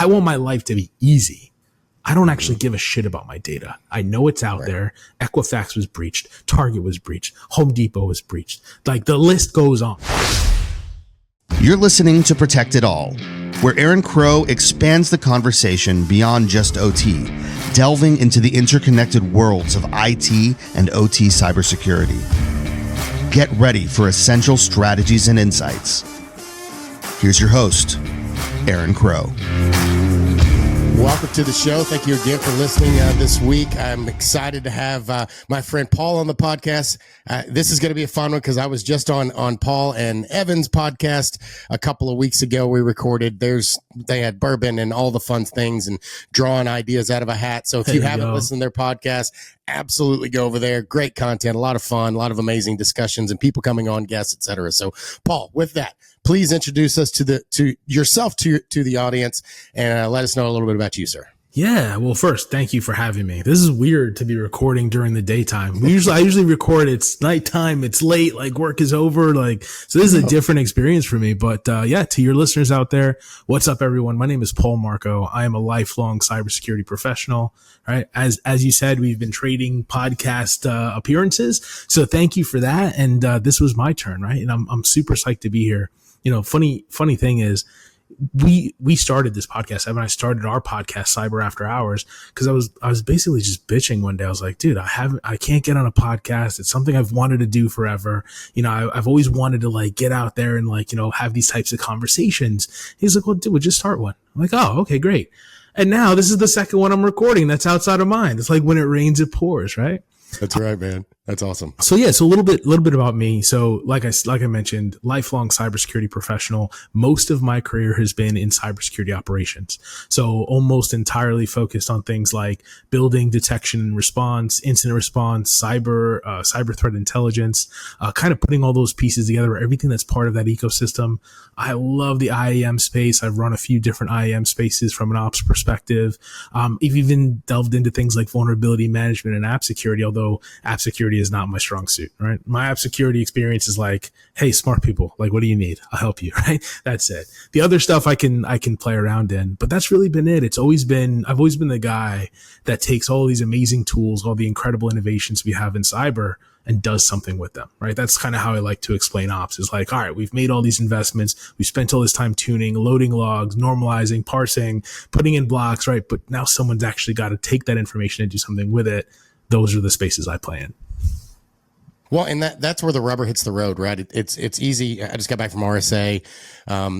I want my life to be easy. I don't actually give a shit about my data. I know it's out there. Equifax was breached. Target was breached. Home Depot was breached. Like, the list goes on. You're listening to Protect It All, where Aaron Crow expands the conversation beyond just OT, delving into the interconnected worlds of IT and OT cybersecurity. Get ready for essential strategies and insights. Here's your host, Aaron Crow. Welcome to the show. Thank you again for listening this week. I'm excited to have my friend Paul on the podcast. This is going to be a fun one because I was just on Paul and Evan's podcast a couple of weeks ago. We recorded. They had bourbon and all the fun things and drawing ideas out of a hat. So if you haven't listened to their podcast, absolutely go over there. Great content, a lot of fun, a lot of amazing discussions and people coming on, guests, etc. So Paul, with that, please introduce us to yourself to the audience and let us know a little bit about you, sir. Yeah. Well, first, thank you for having me. This is weird to be recording during the daytime. I usually record. It's nighttime. It's late. Like, work is over. Like, so this is a different experience for me. But yeah, to your listeners out there, what's up, everyone? My name is Paul Marco. I am a lifelong cybersecurity professional. Right. As you said, we've been trading podcast appearances. So thank you for that. And this was my turn. Right. And I'm super psyched to be here. You know, funny thing is, we started this podcast. Evan and I started our podcast, Cyber After Hours, because I was basically just bitching one day. I was like, dude, I can't get on a podcast. It's something I've wanted to do forever. You know, I've always wanted to like get out there and like, you know, have these types of conversations. He's like, well, dude, we'll just start one. I'm like, oh, okay, great. And now this is the second one I'm recording that's outside of mine. It's like when it rains, it pours, right? That's right, man. That's awesome. So yeah, so a little bit about me. So like I mentioned, lifelong cybersecurity professional. Most of my career has been in cybersecurity operations. So almost entirely focused on things like building detection and response, incident response, cyber threat intelligence, kind of putting all those pieces together, everything that's part of that ecosystem. I love the IAM space. I've run a few different IAM spaces from an ops perspective. I've even delved into things like vulnerability management and app security, although app security is not my strong suit, right? My app security experience is like, hey, smart people, like, what do you need? I'll help you, right? That's it. The other stuff I can play around in, but that's really been it. I've always been the guy that takes all these amazing tools, all the incredible innovations we have in cyber, and does something with them, right? That's kind of how I like to explain ops. Is like, all right, we've made all these investments. We spent all this time tuning, loading logs, normalizing, parsing, putting in blocks, right? But now someone's actually got to take that information and do something with it. Those are the spaces I play in. Well, and that's where the rubber hits the road, right? It's easy. I just got back from RSA.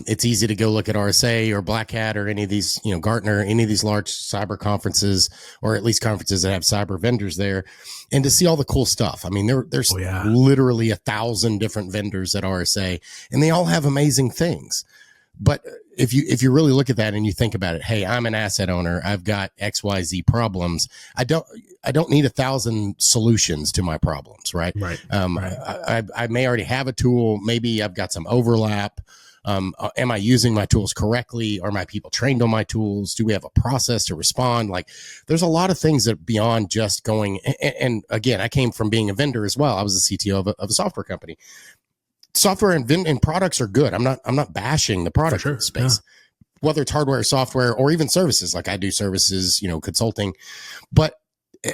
It's easy to go look at RSA or Black Hat or any of these, you know, Gartner, any of these large cyber conferences, or at least conferences that have cyber vendors there, and to see all the cool stuff. I mean, there's literally 1,000 different vendors at RSA, and they all have amazing things. But if you really look at that and you think about it, hey, I'm an asset owner. I've got XYZ problems. I don't need 1,000 solutions to my problems, right? Right. I may already have a tool. Maybe I've got some overlap. Am I using my tools correctly? Are my people trained on my tools? Do we have a process to respond? Like, there's a lot of things that beyond just going. And again, I came from being a vendor as well. I was the CTO of a software company. Software and products are good. I'm not bashing the product space, whether it's hardware or software or even services. Like I do services, you know, consulting, but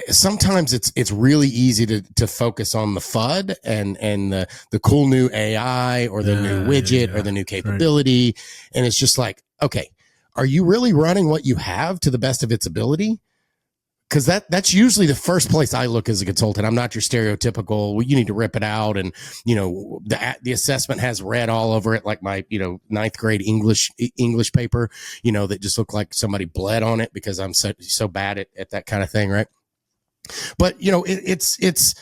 sometimes it's really easy to focus on the FUD and the cool new AI or the new widget or the new capability. Right. And it's just like, okay, are you really running what you have to the best of its ability? Because that's usually the first place I look as a consultant. I'm not your stereotypical, well, you need to rip it out. And, you know, the assessment has red all over it, like my, you know, 9th grade English paper, you know, that just looked like somebody bled on it because I'm so bad at that kind of thing. Right. But, you know, it's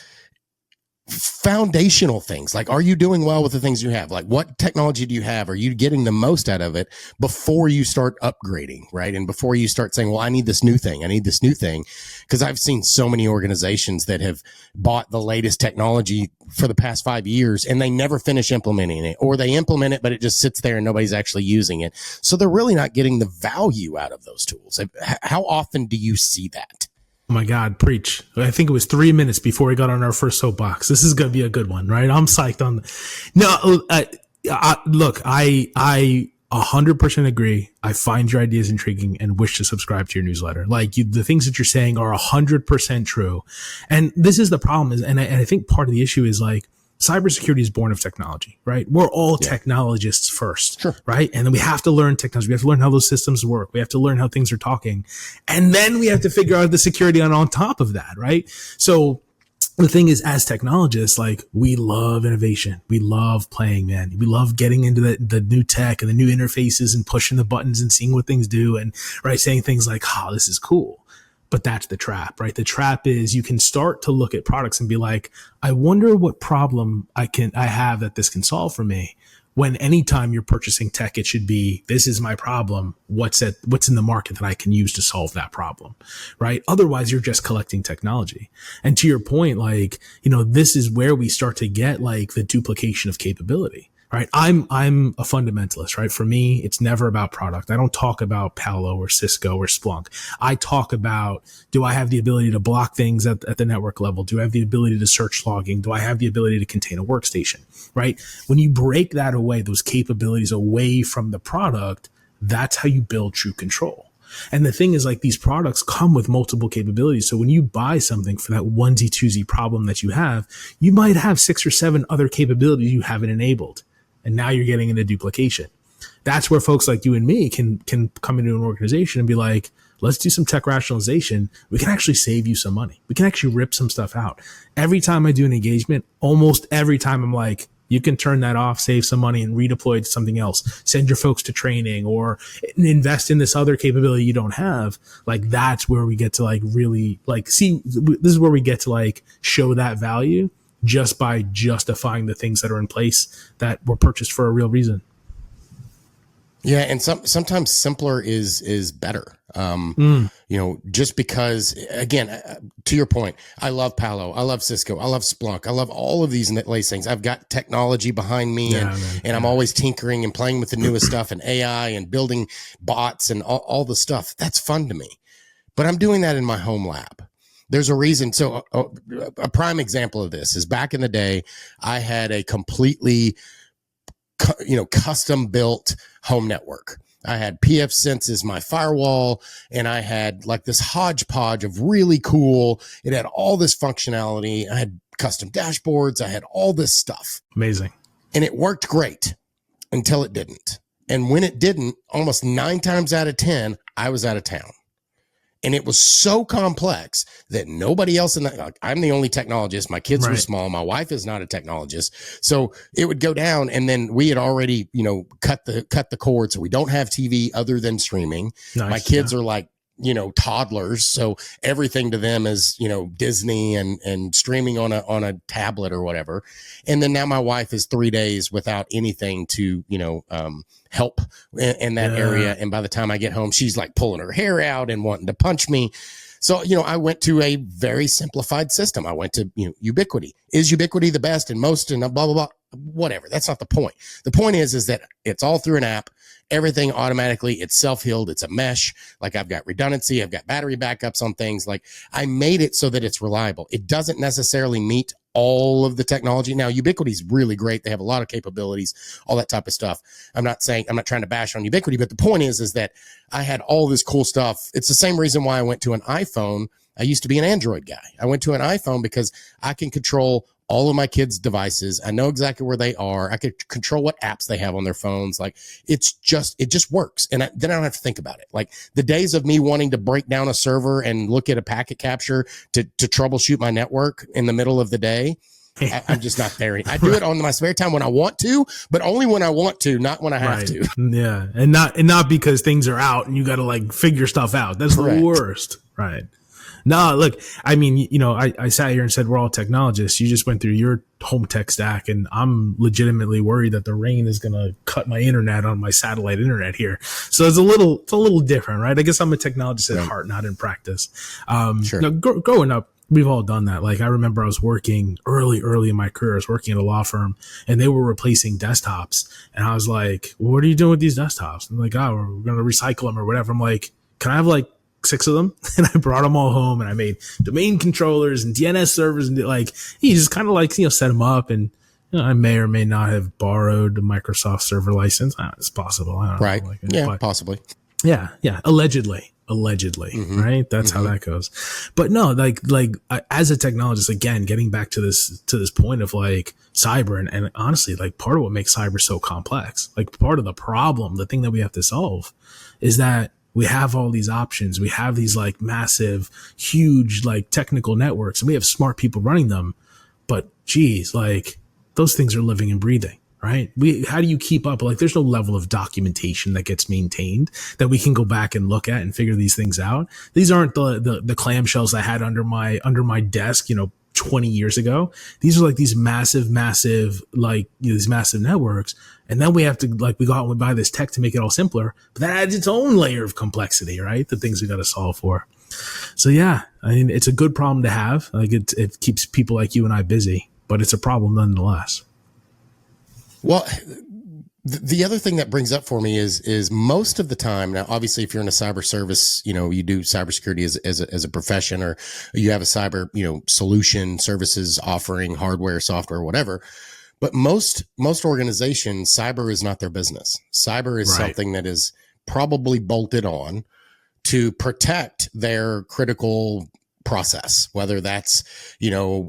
foundational things. Like, are you doing well with the things you have? Like, what technology do you have? Are you getting the most out of it before you start upgrading, right? And before you start saying, well, I need this new thing. Because I've seen so many organizations that have bought the latest technology for the past 5 years and they never finish implementing it, or they implement it, but it just sits there and nobody's actually using it. So they're really not getting the value out of those tools. How often do you see that? Oh my God, preach. I think it was 3 minutes before we got on our first soapbox. This is going to be a good one, right? I'm psyched on. No, look, I 100% agree. I find your ideas intriguing and wish to subscribe to your newsletter. Like the things that you're saying are 100% true. And this is the problem is, and I think part of the issue is like, cybersecurity is born of technology, right? We're all technologists first, Sure. right? And then we have to learn technology. We have to learn how those systems work. We have to learn how things are talking. And then we have to figure out the security on top of that, right? So the thing is, as technologists, like we love innovation. We love playing, man. We love getting into the new tech and the new interfaces and pushing the buttons and seeing what things do and right, saying things like, oh, this is cool. But that's the trap, right? The trap is you can start to look at products and be like, I wonder what problem I have that this can solve for me. When anytime you're purchasing tech, it should be, this is my problem. What's in the market that I can use to solve that problem, right? Otherwise, you're just collecting technology. And to your point, like, this is where we start to get like the duplication of capability. Right. I'm a fundamentalist, right? For me, it's never about product. I don't talk about Palo or Cisco or Splunk. I talk about, do I have the ability to block things at the network level? Do I have the ability to search logging? Do I have the ability to contain a workstation? Right. When you break that away, those capabilities away from the product, that's how you build true control. And the thing is, like, these products come with multiple capabilities. So when you buy something for that onesie twosie problem that you have, you might have 6 or 7 other capabilities you haven't enabled. And now you're getting into duplication. That's where folks like you and me can come into an organization and be like, let's do some tech rationalization. We can actually save you some money. We can actually rip some stuff out. Every time I do an engagement, almost every time I'm like, you can turn that off, save some money and redeploy to something else. Send your folks to training or invest in this other capability you don't have. Like that's where we get to like really like see, this is where we get to like show that value just by justifying the things that are in place that were purchased for a real reason. Yeah, and sometimes simpler is better. Just because, again, to your point, I love Palo, I love Cisco, I love Splunk, I love all of these things. I've got technology behind me, and I'm always tinkering and playing with the newest stuff and AI and building bots and all the stuff. That's fun to me, but I'm doing that in my home lab. There's a reason. So a prime example of this is back in the day, I had a completely, custom built home network. I had pfSense as my firewall, and I had like this hodgepodge of really cool. It had all this functionality. I had custom dashboards. I had all this stuff. Amazing. And it worked great until it didn't. And when it didn't, almost 9 times out of 10, I was out of town. And it was so complex that nobody else I'm the only technologist. My kids were small. My wife is not a technologist. So it would go down. And then we had already, cut the cord. So we don't have TV other than streaming. Nice, my kids are like, toddlers. So everything to them is, Disney and streaming on a tablet or whatever. And then now my wife is 3 days without anything to, help in that area. And by the time I get home, she's like pulling her hair out and wanting to punch me. So, I went to a very simplified system. I went to, Ubiquity. Is Ubiquity the best and most and blah, blah, blah, whatever. That's not the point. The point is that it's all through an app. Everything automatically, it's self-healed. It's a mesh. Like I've got redundancy. I've got battery backups on things. Like I made it so that it's reliable. It doesn't necessarily meet all of the technology. Now, Ubiquity is really great. They have a lot of capabilities, all that type of stuff. I'm not trying to bash on Ubiquity, but the point is that I had all this cool stuff. It's the same reason why I went to an iPhone. I used to be an Android guy. I went to an iPhone because I can control all of my kids' devices. I know exactly where they are. I could control what apps they have on their phones. Like it just works. And then I don't have to think about it. Like the days of me wanting to break down a server and look at a packet capture to troubleshoot my network in the middle of the day, I'm just not there. I do it on my spare time when I want to, but only when I want to, not when I have to. Yeah. And not because things are out and you got to like figure stuff out. That's Correct. The worst. Right. No, look, I mean, I sat here and said we're all technologists. You just went through your home tech stack, and I'm legitimately worried that the rain is going to cut my internet on my satellite internet here. So it's a little different, right? I guess I'm a technologist at heart, not in practice. Sure. Growing up, we've all done that. Like I remember I was working early in my career. I was working at a law firm, and they were replacing desktops. And I was like, well, what are you doing with these desktops? I'm like, oh, we're going to recycle them or whatever. I'm like, can I have like 6 of them? And I brought them all home, and I made domain controllers and DNS servers, and like you just kind of like set them up and I may or may not have borrowed a Microsoft server license. It's possible. I don't Right. know. Like, Yeah, but possibly. yeah. Allegedly, right? That's how that goes. But no, as a technologist, again, getting back to this point of like cyber and honestly, like part of what makes cyber so complex, like part of the problem, the thing that we have to solve is that we have all these options. We have these like massive, huge, like technical networks, and we have smart people running them. But geez, like those things are living and breathing, right? How do you keep up? Like there's no level of documentation that gets maintained that we can go back and look at and figure these things out. These aren't the clamshells I had under my desk, 20 years ago. These are like these massive, like these massive networks. And then we have to we go out and we buy this tech to make it all simpler, but that adds its own layer of complexity, right? The things we got to solve for. So yeah, I mean, it's a good problem to have. Like it keeps people like you and I busy, but it's a problem nonetheless. Well, the other thing that brings up for me is most of the time now, obviously, if you're in a cyber service, you do cybersecurity as a profession, or you have a cyber, solution services offering hardware, software, whatever. But most organizations, cyber is not their business. Cyber is something that is probably bolted on to protect their critical process, whether that's,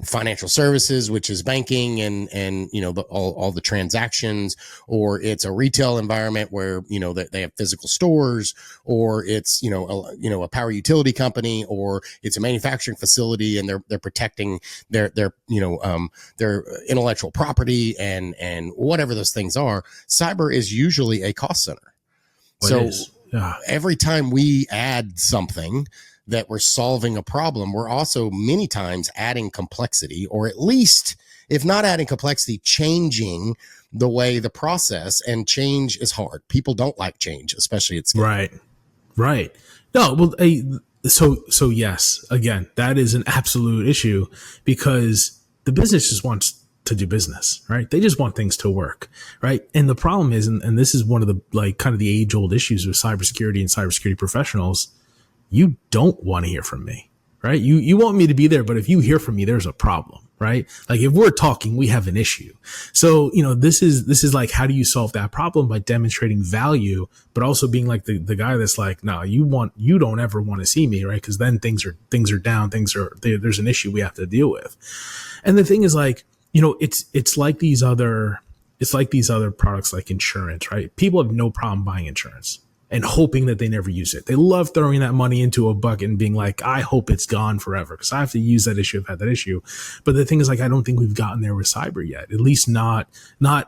financial services, which is banking and all the transactions, or it's a retail environment where, they have physical stores, or it's, a power utility company, or it's a manufacturing facility and they're protecting their intellectual property and whatever those things are. Cyber is usually a cost center. Every time we add something that we're solving a problem, we're also many times adding complexity, or at least, if not adding complexity, changing the way the process, and change is hard. People don't like change, especially at scale. Right. No, well, so yes, again, that is an absolute issue because the business just wants to do business, right? They just want things to work, right? And the problem is, and this is one of the kind of the age old issues with cybersecurity and cybersecurity professionals, you don't want to hear from me, right? You want me to be there, but if you hear from me, there's a problem, right? Like if we're talking, we have an issue. So, this is like, how do you solve that problem? By demonstrating value, but also being like the guy that's like, no, you don't ever want to see me, right? Because then things are down, there's an issue we have to deal with. And the thing is like, it's like these other products like insurance, right? People have no problem buying insurance and hoping that they never use it. They love throwing that money into a bucket and being like, I hope it's gone forever because I have to use that issue. I've had that issue. But the thing is, like, I don't think we've gotten there with cyber yet, at least not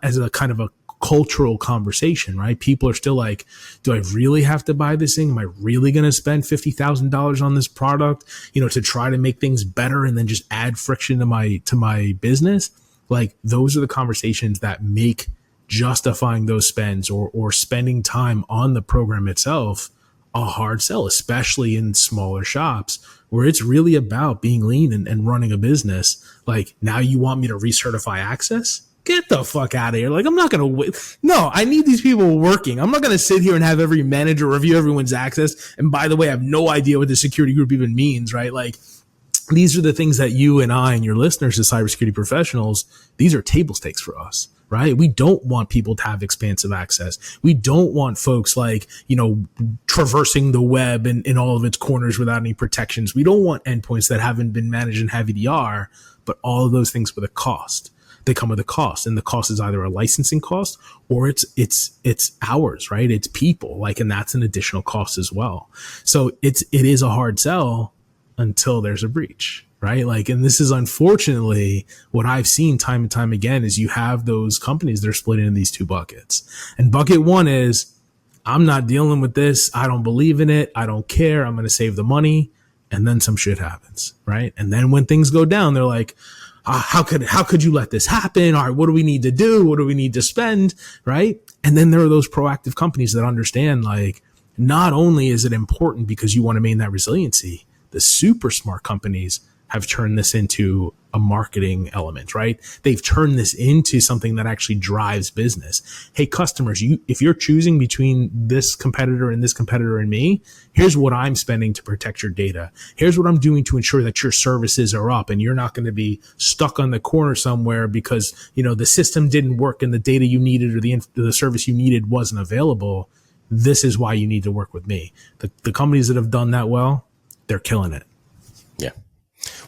as a kind of a cultural conversation, right? People are still like, do I really have to buy this thing? Am I really going to spend $50,000 on this product, to try to make things better and then just add friction to my business? Like, those are the conversations that make justifying those spends or spending time on the program itself a hard sell, especially in smaller shops where it's really about being lean and running a business. Like, now you want me to recertify access? Get the fuck out of here. Like, I'm not going to wait. No, I need these people working. I'm not going to sit here and have every manager review everyone's access. And by the way, I have no idea what the security group even means, right? Like, these are the things that you and I and your listeners as cybersecurity professionals, these are table stakes for us, right? We don't want people to have expansive access. We don't want folks like, traversing the web in all of its corners without any protections. We don't want endpoints that haven't been managed and have EDR, but all of those things with a cost. They come with a cost, and the cost is either a licensing cost or it's hours, right? It's people, and that's an additional cost as well. So it is a hard sell until there's a breach, right? And this is unfortunately what I've seen time and time again is you have those companies that are split into these two buckets. And bucket one is, I'm not dealing with this. I don't believe in it. I don't care. I'm going to save the money. And then some shit happens, right? And then when things go down, they're like, how could you let this happen? All right, what do we need to do? What do we need to spend? Right. And then there are those proactive companies that understand, not only is it important because you want to maintain that resiliency, the super smart companies have turned this into a marketing element, right? They've turned this into something that actually drives business. Hey, customers, if you're choosing between this competitor and me, here's what I'm spending to protect your data. Here's what I'm doing to ensure that your services are up and you're not going to be stuck on the corner somewhere because, the system didn't work and the data you needed or the service you needed wasn't available. This is why you need to work with me. The companies that have done that well, they're killing it. Yeah.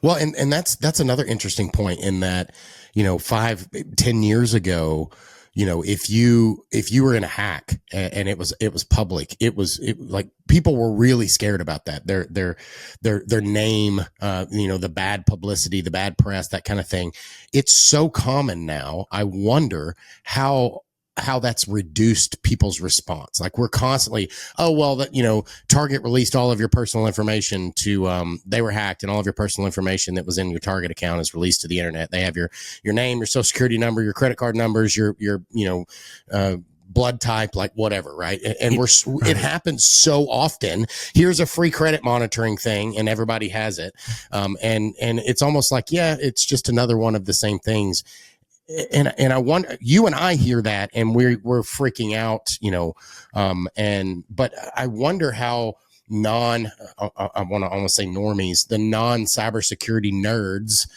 Well, and that's another interesting point in that, 5-10 years ago, if you were in a hack and it was public, it like people were really scared about that. Their name, the bad publicity, the bad press, that kind of thing. It's so common now. I wonder how that's reduced people's response. Like we're constantly, Target released all of your personal information to, they were hacked and all of your personal information that was in your Target account is released to the internet. They have your name, your social security number, your credit card numbers, your blood type, like whatever. Right. And it happens so often. Here's a free credit monitoring thing and everybody has it. And it's almost like, it's just another one of the same things. And I wonder, you and I hear that and we're freaking out, but I wonder how I want to almost say normies, the non-cybersecurity nerds,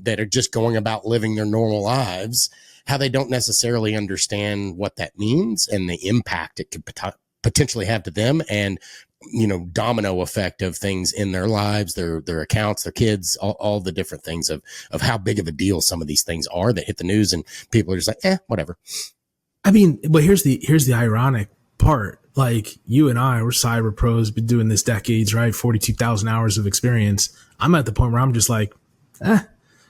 that are just going about living their normal lives, how they don't necessarily understand what that means and the impact it could potentially have to them and, domino effect of things in their lives, their accounts, their kids, all the different things of how big of a deal some of these things are that hit the news and people are just like, whatever. I mean, but here's the ironic part. Like you and I, we're cyber pros, been doing this decades, right? 42,000 hours of experience. I'm at the point where I'm just like,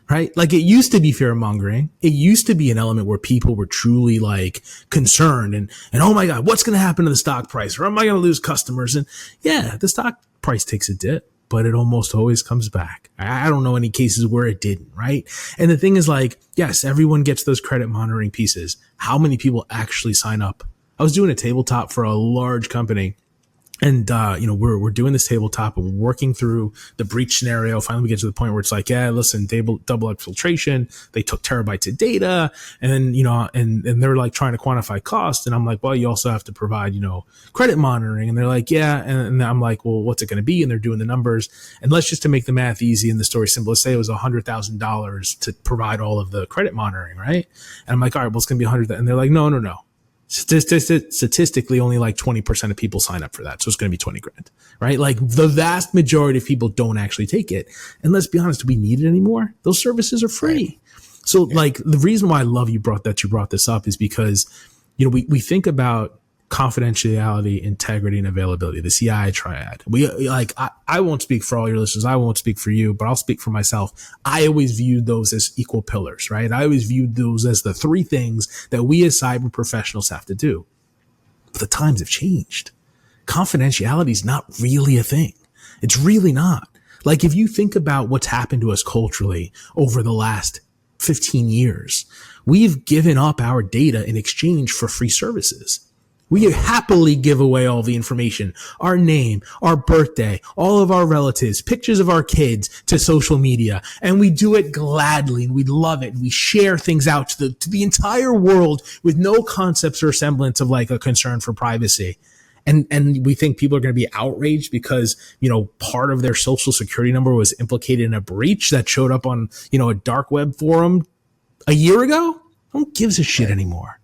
right? Like it used to be fear mongering. It used to be an element where people were truly like concerned and oh my God, what's going to happen to the stock price? Or am I going to lose customers? And the stock price takes a dip, but it almost always comes back. I don't know any cases where it didn't, right? And the thing is like, yes, everyone gets those credit monitoring pieces. How many people actually sign up? I was doing a tabletop for a large company. And, we're doing this tabletop and we're working through the breach scenario. Finally, we get to the point where it's like, listen, double exfiltration. They took terabytes of data and then, and they're like trying to quantify cost. And I'm like, well, you also have to provide, credit monitoring. And they're like, yeah. And I'm like, well, what's it going to be? And they're doing the numbers. And let's just to make the math easy and the story simple, let's say it was $100,000 to provide all of the credit monitoring. Right. And I'm like, all right, well, it's going to be 100. And they're like, no. Statistically, only like 20% of people sign up for that. So it's going to be 20 grand, right? Like the vast majority of people don't actually take it. And let's be honest, do we need it anymore? Those services are free. Right. So like the reason why I love you brought this up is because, we think about confidentiality, integrity, and availability, the CI triad. I won't speak for all your listeners. I won't speak for you, but I'll speak for myself. I always viewed those as equal pillars, right? I always viewed those as the three things that we as cyber professionals have to do. But the times have changed. Confidentiality is not really a thing. It's really not. Like if you think about what's happened to us culturally over the last 15 years, we've given up our data in exchange for free services. We happily give away all the information, our name, our birthday, all of our relatives, pictures of our kids to social media. And we do it gladly and we love it. We share things out to the entire world with no concepts or semblance of like a concern for privacy. And we think people are going to be outraged because, part of their social security number was implicated in a breach that showed up on, a dark web forum a year ago. No one gives a shit anymore.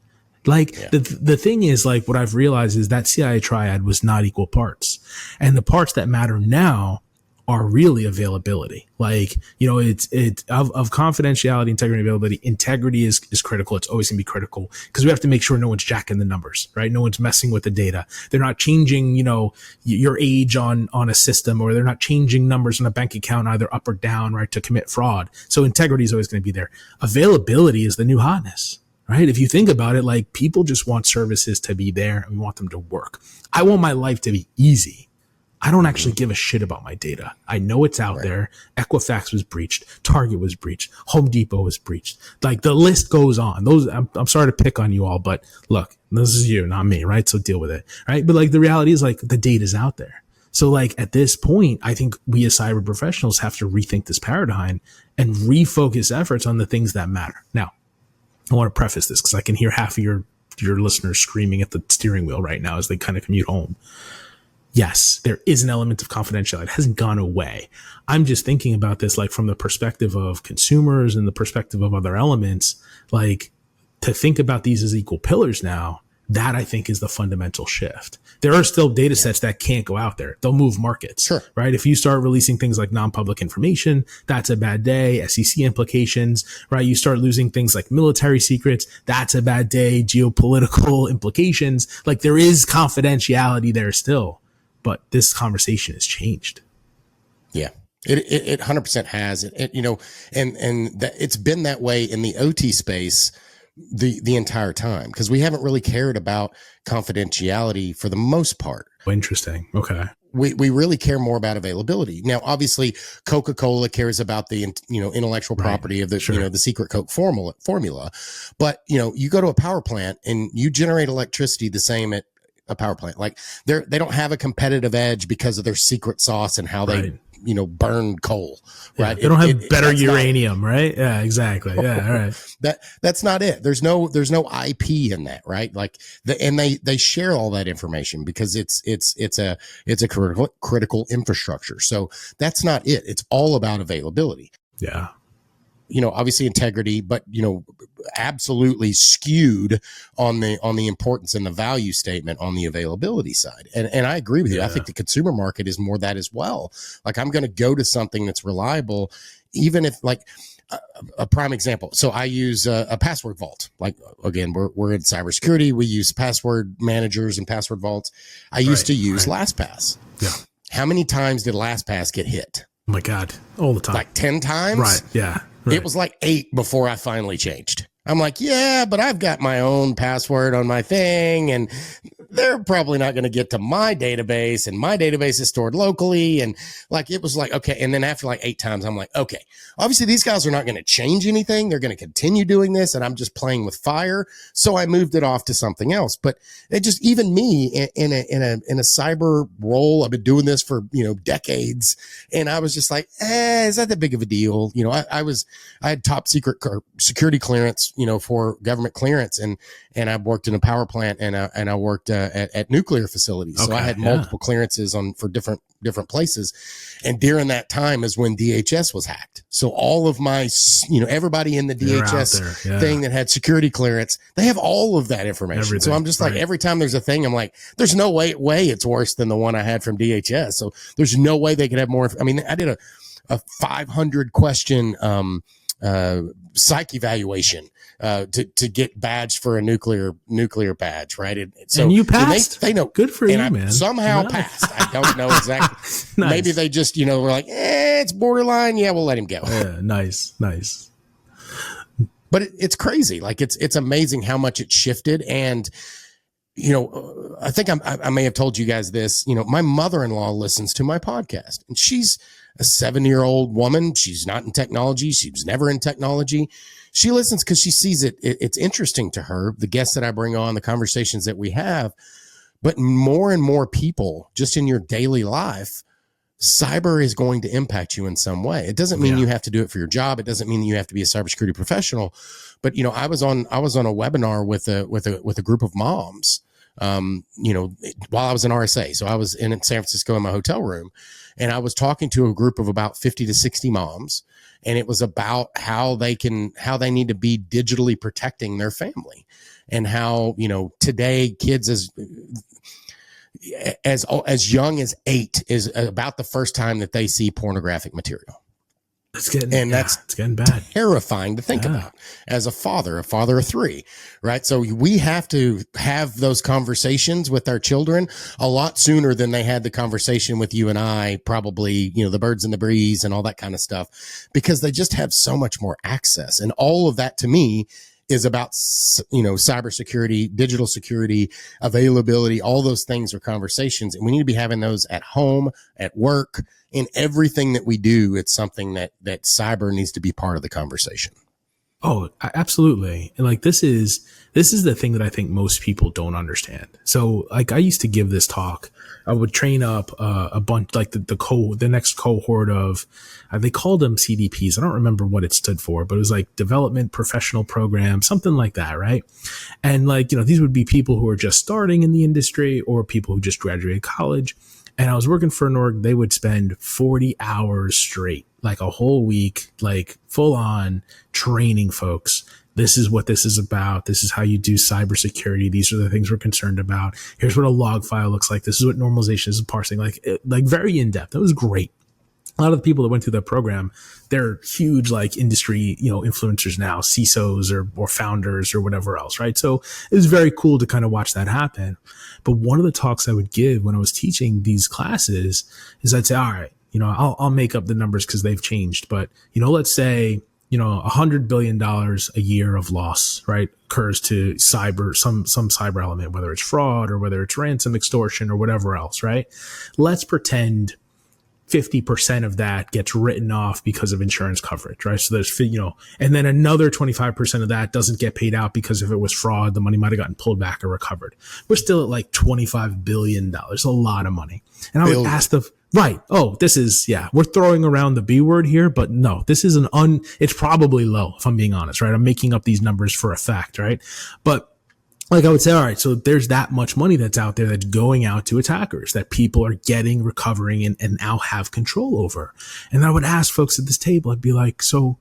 The thing is, like, what I've realized is that CIA triad was not equal parts. And the parts that matter now are really availability. It's of confidentiality, integrity, availability. Integrity is critical. It's always gonna be critical because we have to make sure no one's jacking the numbers, right? No one's messing with the data. They're not changing, your age on a system, or they're not changing numbers on a bank account either up or down, right, to commit fraud. So integrity is always going to be there. Availability is the new hotness. Right? If you think about it, like people just want services to be there and we want them to work. I want my life to be easy. I don't actually give a shit about my data. I know it's out there. Equifax was breached. Target was breached. Home Depot was breached. Like the list goes on. I'm sorry to pick on you all, but look, this is you, not me, right? So deal with it, right? But like the reality is like the data's out there. So like at this point, I think we as cyber professionals have to rethink this paradigm and refocus efforts on the things that matter. Now, I want to preface this because I can hear half of your listeners screaming at the steering wheel right now as they kind of commute home. Yes, there is an element of confidentiality. It hasn't gone away. I'm just thinking about this like from the perspective of consumers and the perspective of other elements, like to think about these as equal pillars now. That I think is the fundamental shift. There are still data sets that can't go out there. They'll move markets, Sure. right? If you start releasing things like non-public information, that's a bad day. SEC implications, right? You start losing things like military secrets, that's a bad day. Geopolitical implications. Like there is confidentiality there still, but this conversation has changed. Yeah. It 100% has. You know, and that it's been that way in the OT space the entire time, because we haven't really cared about confidentiality for the most part. Interesting. Okay. We really care more about availability. Now, obviously, Coca-Cola cares about the intellectual property of the Sure. the secret Coke formula. But you go to a power plant and you generate electricity the same at a power plant. Like they don't have a competitive edge because of their secret sauce and how they burn coal, right? They don't have better uranium, right? Yeah, exactly. Yeah, all right. That's not it. There's no IP in that, right? Like and they share all that information because it's a critical infrastructure. So that's not it. It's all about availability. Yeah. Obviously integrity, but absolutely skewed on the importance and the value statement on the availability side. And I agree with you. I think the consumer market is more that as well. Like I'm going to go to something that's reliable, even if like a prime example. So I use a password vault. Like again, we're in cybersecurity. We use password managers and password vaults. I used to use LastPass. Yeah. How many times did LastPass get hit? Oh my God. All the time. Like 10 times? Right. Yeah. Right. It was like 8 before I finally changed. I'm like, yeah, but I've got my own password on my thing and they're probably not going to get to my database and my database is stored locally. And like, it was like, okay. And then after like 8 times, I'm like, okay, obviously these guys are not going to change anything. They're going to continue doing this. And I'm just playing with fire. So I moved it off to something else. But it just, even me in a cyber role, I've been doing this for, decades. And I was just like, is that big of a deal? I had top secret security clearance, for government clearance. And I worked in a power plant and I worked at nuclear facilities. So I had multiple clearances for different places. And during that time is when DHS was hacked. So all of my, everybody in the DHS thing that had security clearance, they have all of that information. Everything. So I'm just like, every time there's a thing, I'm like, there's no way it's worse than the one I had from DHS. So there's no way they could have more. I mean, I did a 500 question, psych evaluation to get badged for a nuclear badge, right? And you passed. They know. Good for you, man. Somehow passed. I don't know exactly. Nice. Maybe they just were like, it's borderline. Yeah, we'll let him go. Yeah, nice. But it's crazy. Like it's amazing how much it shifted. And I think I may have told you guys this. My mother-in-law listens to my podcast, and she's a 7-year-old woman. She's not in technology. She was never in technology. She listens because she sees it's interesting to her, the guests that I bring on, the conversations that we have. But more and more people, just in your daily life, cyber is going to impact you in some way. It doesn't mean you have to do it for your job. It doesn't mean that you have to be a cybersecurity professional. But I was on a webinar with a group of moms. While I was in RSA. So I was in San Francisco in my hotel room, and I was talking to a group of about 50 to 60 moms. And it was about how they need to be digitally protecting their family, and how, today kids as young as 8 is about the first time that they see pornographic material. It's getting bad. Terrifying to think about as a father of 3, right? So we have to have those conversations with our children a lot sooner than they had the conversation with you and I, probably, the birds in the breeze and all that kind of stuff, because they just have so much more access. And all of that to me is about, cybersecurity, digital security, availability. All those things are conversations, and we need to be having those at home, at work, in everything that we do. It's something that cyber needs to be part of the conversation. Oh, absolutely. And like this is the thing that I think most people don't understand. So like I used to give this talk. I would train up a bunch like the next cohort of they called them CDPs. I don't remember what it stood for, but it was like development professional program, something like that, right? And like, these would be people who are just starting in the industry or people who just graduated college. And I was working for an org, they would spend 40 hours straight, like a whole week, like full on training folks. This is what this is about. This is how you do cybersecurity. These are the things we're concerned about. Here's what a log file looks like. This is what normalization is, parsing, like very in depth. It was great. A lot of the people that went through that program, they're huge, like industry, influencers now, CISOs or founders or whatever else, right? So it was very cool to kind of watch that happen. But one of the talks I would give when I was teaching these classes is I'd say, all right, I'll make up the numbers because they've changed. But, let's say, $100 billion a year of loss, right, occurs to some cyber element, whether it's fraud or whether it's ransom extortion or whatever else, right? Let's pretend 50% of that gets written off because of insurance coverage, right? So there's, and then another 25% of that doesn't get paid out because if it was fraud, the money might have gotten pulled back or recovered. We're still at like $25 billion, a lot of money. And I would ask right. Oh, we're throwing around the B word here, but no, this is it's probably low if I'm being honest, right? I'm making up these numbers for a fact, right? But like I would say, all right, so there's that much money that's out there that's going out to attackers that people are getting, recovering, and now have control over. And I would ask folks at this table, I'd be like, so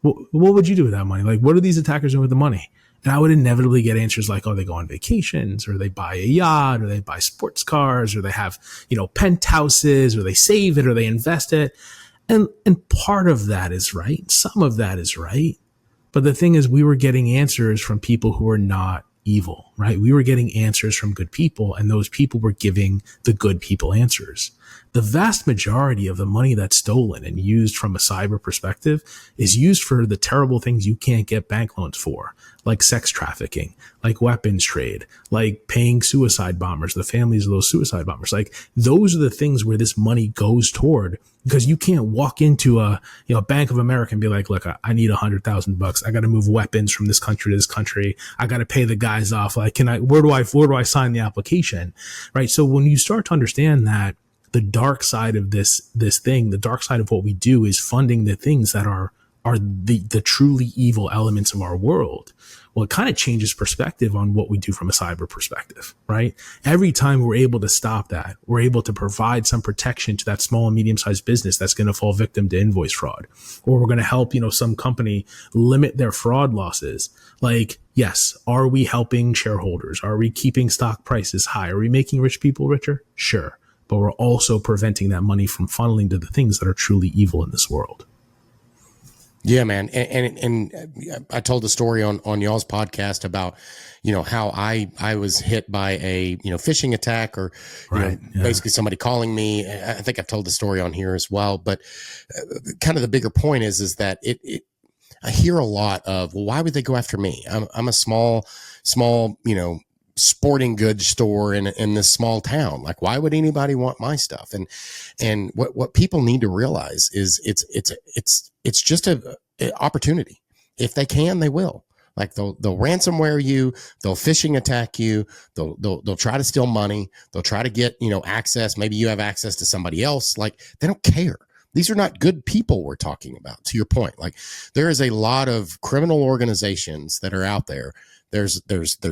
what would you do with that money? Like, what are these attackers doing with the money? And I would inevitably get answers like, oh, they go on vacations, or they buy a yacht, or they buy sports cars, or they have, penthouses, or they save it, or they invest it. And part of that is right. Some of that is right. But the thing is, we were getting answers from people who are not evil, right? We were getting answers from good people, and those people were giving the good people answers. The vast majority of the money that's stolen and used from a cyber perspective is used for the terrible things you can't get bank loans for, like sex trafficking, like weapons trade, like paying suicide bombers, the families of those suicide bombers. Like those are the things where this money goes toward, because you can't walk into a Bank of America and be like, look, I need $100,000. I got to move weapons from this country to this country. I got to pay the guys off. Like, where do I sign the application? Right. So when you start to understand that the dark side of this thing, the dark side of what we do is funding the things that are the truly evil elements of our world. Well, it kind of changes perspective on what we do from a cyber perspective, right? Every time we're able to stop that, we're able to provide some protection to that small and medium-sized business that's going to fall victim to invoice fraud, or we're going to help, some company limit their fraud losses. Like, yes, are we helping shareholders? Are we keeping stock prices high? Are we making rich people richer? Sure. But we're also preventing that money from funneling to the things that are truly evil in this world. Yeah, man. And I told the story on y'all's podcast about, how I was hit by a, phishing attack, or, basically somebody calling me. I think I've told the story on here as well, but kind of the bigger point is that I hear a lot of, well, why would they go after me? I'm a small, sporting goods store in this small town. Like, why would anybody want my stuff? And what people need to realize is it's just a opportunity. If they can, they will. Like they'll ransomware you, they'll phishing attack you, they'll try to steal money, they'll try to get, access. Maybe you have access to somebody else. Like, they don't care. These are not good people we're talking about, to your point. Like, there is a lot of criminal organizations that are out there. There's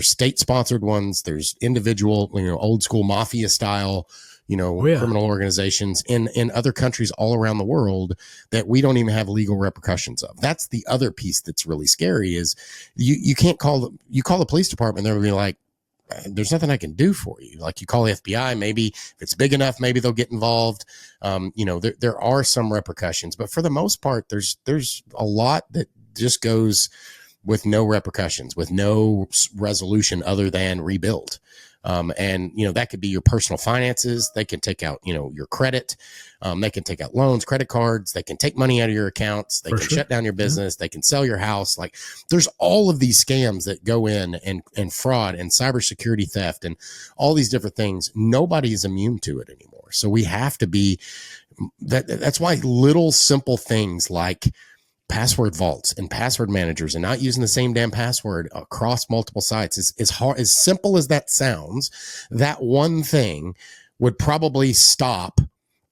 state sponsored ones. There's individual, old school mafia style, criminal organizations in other countries all around the world that we don't even have legal repercussions of. That's the other piece that's really scary is you can't call the police department. They'll be like, there's nothing I can do for you. Like, you call the FBI, maybe if it's big enough, maybe they'll get involved. There are some repercussions, but for the most part, there's a lot that just goes with no repercussions, with no resolution other than rebuild. And that could be your personal finances. They can take out, your credit. They can take out loans, credit cards. They can take money out of your accounts. They can shut down your business. They can sell your house. Like, there's all of these scams that go in, and fraud and cybersecurity theft and all these different things. Nobody is immune to it anymore. So we have to be that's why little simple things like password vaults and password managers and not using the same damn password across multiple sites is hard. As simple as that sounds, that one thing would probably stop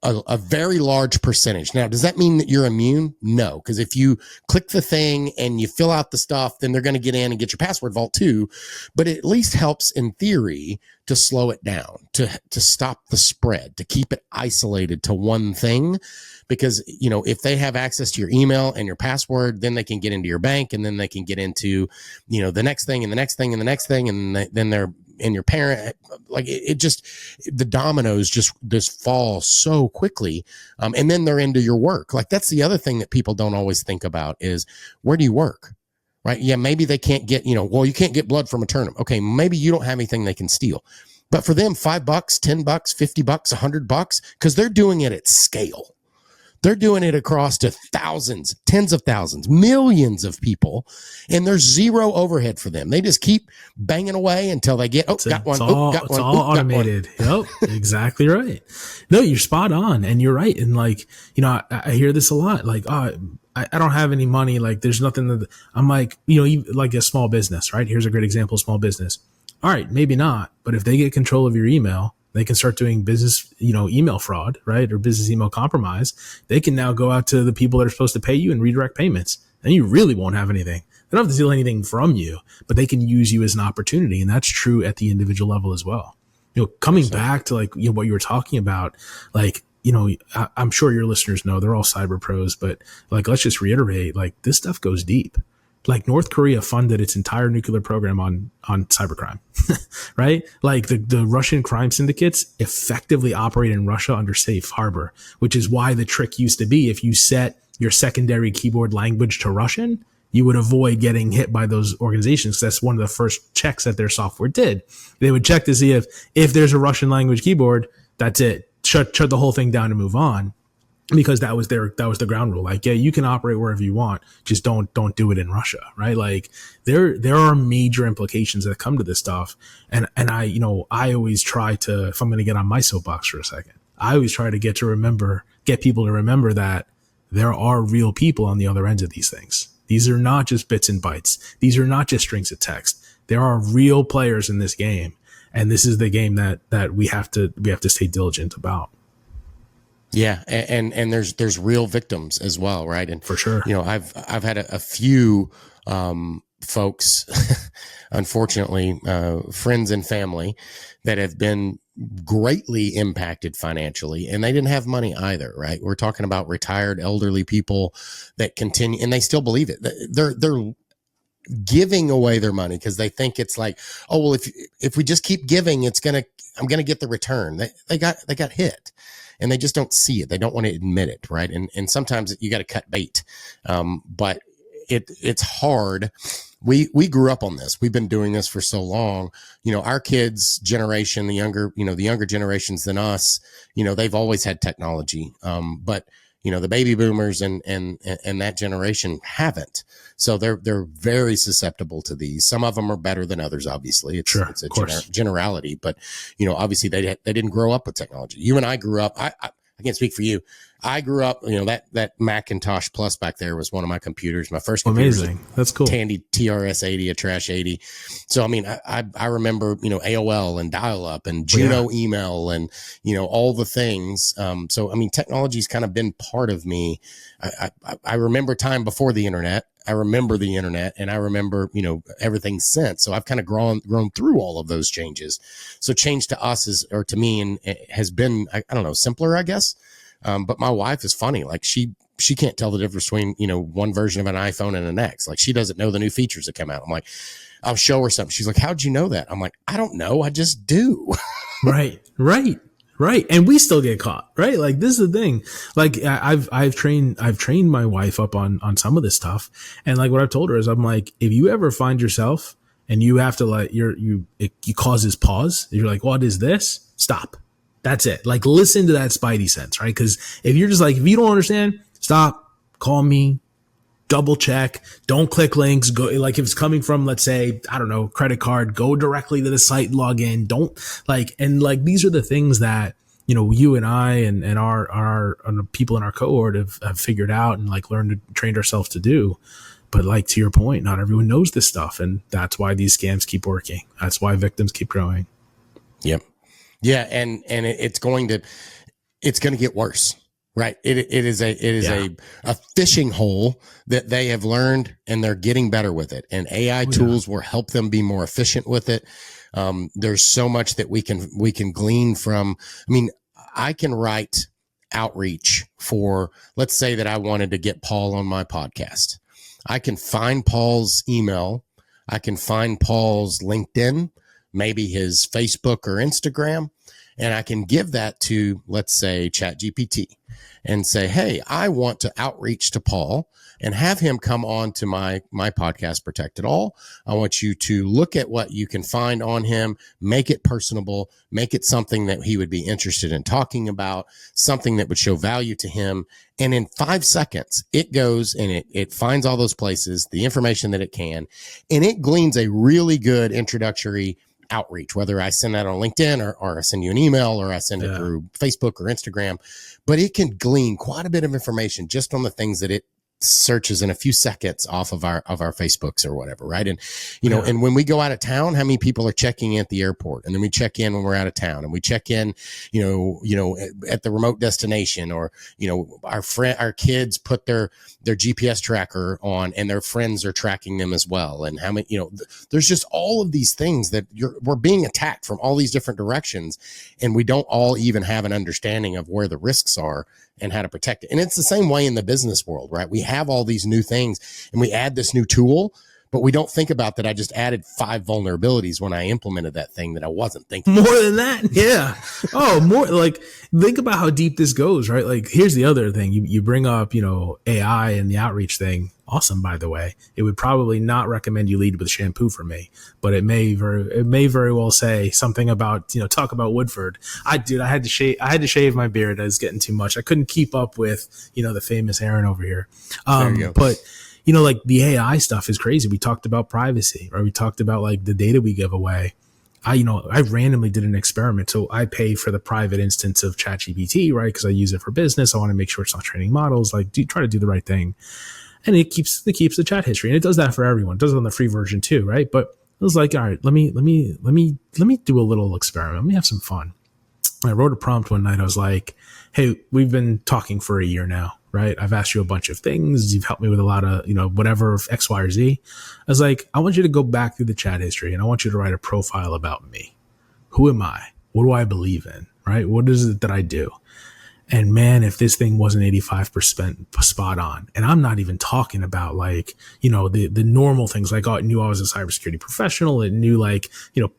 a very large percentage. Now, does that mean that you're immune? No, because if you click the thing and you fill out the stuff, then they're going to get in and get your password vault too. But it at least helps in theory to slow it down, to stop the spread, to keep it isolated to one thing. Because, you know, if they have access to your email and your password, then they can get into your bank, and then they can get into, you know, the next thing and the next thing and the next thing. And then they're in your parent, like it just, the dominoes just fall so quickly. And then they're into your work. Like that's the other thing that people don't always think about is, where do you work? Right. Yeah. Maybe they can't get, you know, well, you can't get blood from a turnip. Okay. Maybe you don't have anything they can steal, but for them, $5, $10, $50, $100, because they're doing it at scale. They're doing it across to thousands, tens of thousands, millions of people, and there's zero overhead for them. They just keep banging away until they get, got one. It's all automated. Yep, exactly right. No, you're spot on, and you're right. And like, you know, I hear this a lot. Like, oh, I don't have any money. Like, there's nothing that I'm like, you know, like a small business, right? Here's a great example of small business. All right, maybe not, but if they get control of your email, they can start doing business, you know, email fraud, right? Or business email compromise. They can now go out to the people that are supposed to pay you and redirect payments. And you really won't have anything. They don't have to steal anything from you, but they can use you as an opportunity. And that's true at the individual level as well. You know, coming back to like, you know, what you were talking about, like, you know, I'm sure your listeners know they're all cyber pros, but like, let's just reiterate, like this stuff goes deep. Like North Korea funded its entire nuclear program on cybercrime, right? Like the Russian crime syndicates effectively operate in Russia under safe harbor, which is why the trick used to be if you set your secondary keyboard language to Russian, you would avoid getting hit by those organizations. That's one of the first checks that their software did. They would check to see if there's a Russian language keyboard, that's it. Shut the whole thing down and move on. Because that was the ground rule. Like, yeah, you can operate wherever you want, just don't do it in Russia, right? Like there are major implications that come to this stuff. And I, you know, I always try to, if I'm going to get on my soapbox for a second, I always try to get people to remember that there are real people on the other end of these things. These are not just bits and bytes. These are not just strings of text. There are real players in this game. And this is the game that we have to stay diligent about. Yeah. And there's real victims as well. Right. And for sure, you know, I've had a few, folks, unfortunately, friends and family that have been greatly impacted financially, and they didn't have money either. Right. We're talking about retired elderly people that continue, and they still believe it. They're giving away their money because they think it's like, oh, well, if we just keep giving, I'm going to get the return. They got hit. And they just don't see it. They don't want to admit it, right? And sometimes you got to cut bait. But it's hard. We grew up on this. We've been doing this for so long. You know, our kids' generation, the younger generations than us, you know, they've always had technology. But you know, the baby boomers and that generation haven't. So they're very susceptible to these. Some of them are better than others, obviously. It's a generality, but you know, obviously they didn't grow up with technology. You and I grew up, I can't speak for you. I grew up, you know, that Macintosh Plus back there was one of my computers. My first computer. Amazing. That's cool. Tandy TRS-80, a Trash 80. So, I mean, I remember, you know, AOL and dial-up and Juno email and, you know, all the things. So, I mean, technology's kind of been part of me. I remember time before the internet. I remember the internet, and I remember, you know, everything since. So I've kind of grown through all of those changes. So change to us to me, and it has been, I don't know, simpler, I guess. But my wife is funny. Like she can't tell the difference between, you know, one version of an iPhone and an X. Like she doesn't know the new features that come out. I'm like, I'll show her something. She's like, how'd you know that? I'm like, I don't know. I just do. Right. And we still get caught, right? Like this is the thing. Like I've trained my wife up on some of this stuff. And like what I've told her is I'm like, if you ever find yourself and you have to like, you causes pause. You're like, what is this? Stop. That's it. Like, listen to that spidey sense, right? Because if you're just like, if you don't understand, stop, call me, double check, don't click links, go, like if it's coming from, let's say, I don't know, credit card, go directly to the site, log in, don't like, and like, these are the things that you and I and our and the people in our cohort have figured out and like trained ourselves to do. But like, to your point, not everyone knows this stuff. And that's why these scams keep working. That's why victims keep growing. Yep. Yeah. And it's going to get worse, right? It is a phishing hole that they have learned, and they're getting better with it. And AI tools will help them be more efficient with it. There's so much that we can glean from. I mean, I can write outreach for, let's say that I wanted to get Paul on my podcast. I can find Paul's email. I can find Paul's LinkedIn, maybe his Facebook or Instagram, and I can give that to, let's say, ChatGPT and say, hey, I want to outreach to Paul and have him come on to my podcast, Protect It All. I want you to look at what you can find on him, make it personable, make it something that he would be interested in talking about, something that would show value to him. And in 5 seconds, it goes and it finds all those places, the information that it can, and it gleans a really good introductory outreach, whether I send that on LinkedIn or I send you an email or I send it through Facebook or Instagram. But it can glean quite a bit of information just on the things that it searches in a few seconds off of our Facebooks or whatever, right? And and when we go out of town, how many people are checking in at the airport, and then we check in when we're out of town, and we check in at the remote destination, or our kids put their GPS tracker on and their friends are tracking them as well. And how many there's just all of these things that we're being attacked from all these different directions, and we don't all even have an understanding of where the risks are and how to protect it. And it's the same way in the business world, right? We have all these new things and we add this new tool, but we don't think about that. I just added 5 vulnerabilities when I implemented that thing that I wasn't thinking. More than that. Yeah. Oh, more like, think about how deep this goes, right? Like, here's the other thing. You bring up, AI and the outreach thing. Awesome, by the way. It would probably not recommend you lead with shampoo for me, but it may very well say something about, talk about Woodford. I had to shave my beard. I was getting too much. I couldn't keep up with, the famous Aaron over here. There you go. But like, the AI stuff is crazy. We talked about privacy, or we talked about like the data we give away. I randomly did an experiment. So I pay for the private instance of ChatGPT, right? Because I use it for business. I want to make sure it's not training models. Like, try to do the right thing. And it keeps the chat history, and it does that for everyone. It does it on the free version too, right? But I was like, all right, let me do a little experiment. Let me have some fun. I wrote a prompt one night. I was like, hey, we've been talking for a year now, right? I've asked you a bunch of things. You've helped me with a lot of, whatever, X, Y, or Z. I was like, I want you to go back through the chat history, and I want you to write a profile about me. Who am I? What do I believe in, right? What is it that I do? And man, if this thing wasn't 85% spot on, and I'm not even talking about like, the normal things, like, it knew I was a cybersecurity professional. It knew like,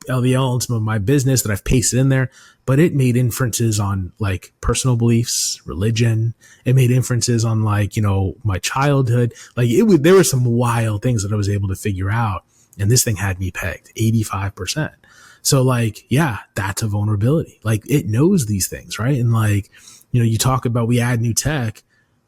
all the elements of my business that I've pasted in there, but it made inferences on like personal beliefs, religion. It made inferences on like, my childhood. Like, there were some wild things that I was able to figure out. And this thing had me pegged 85%. So like, yeah, that's a vulnerability. Like, it knows these things, right? And like, you talk about, we add new tech.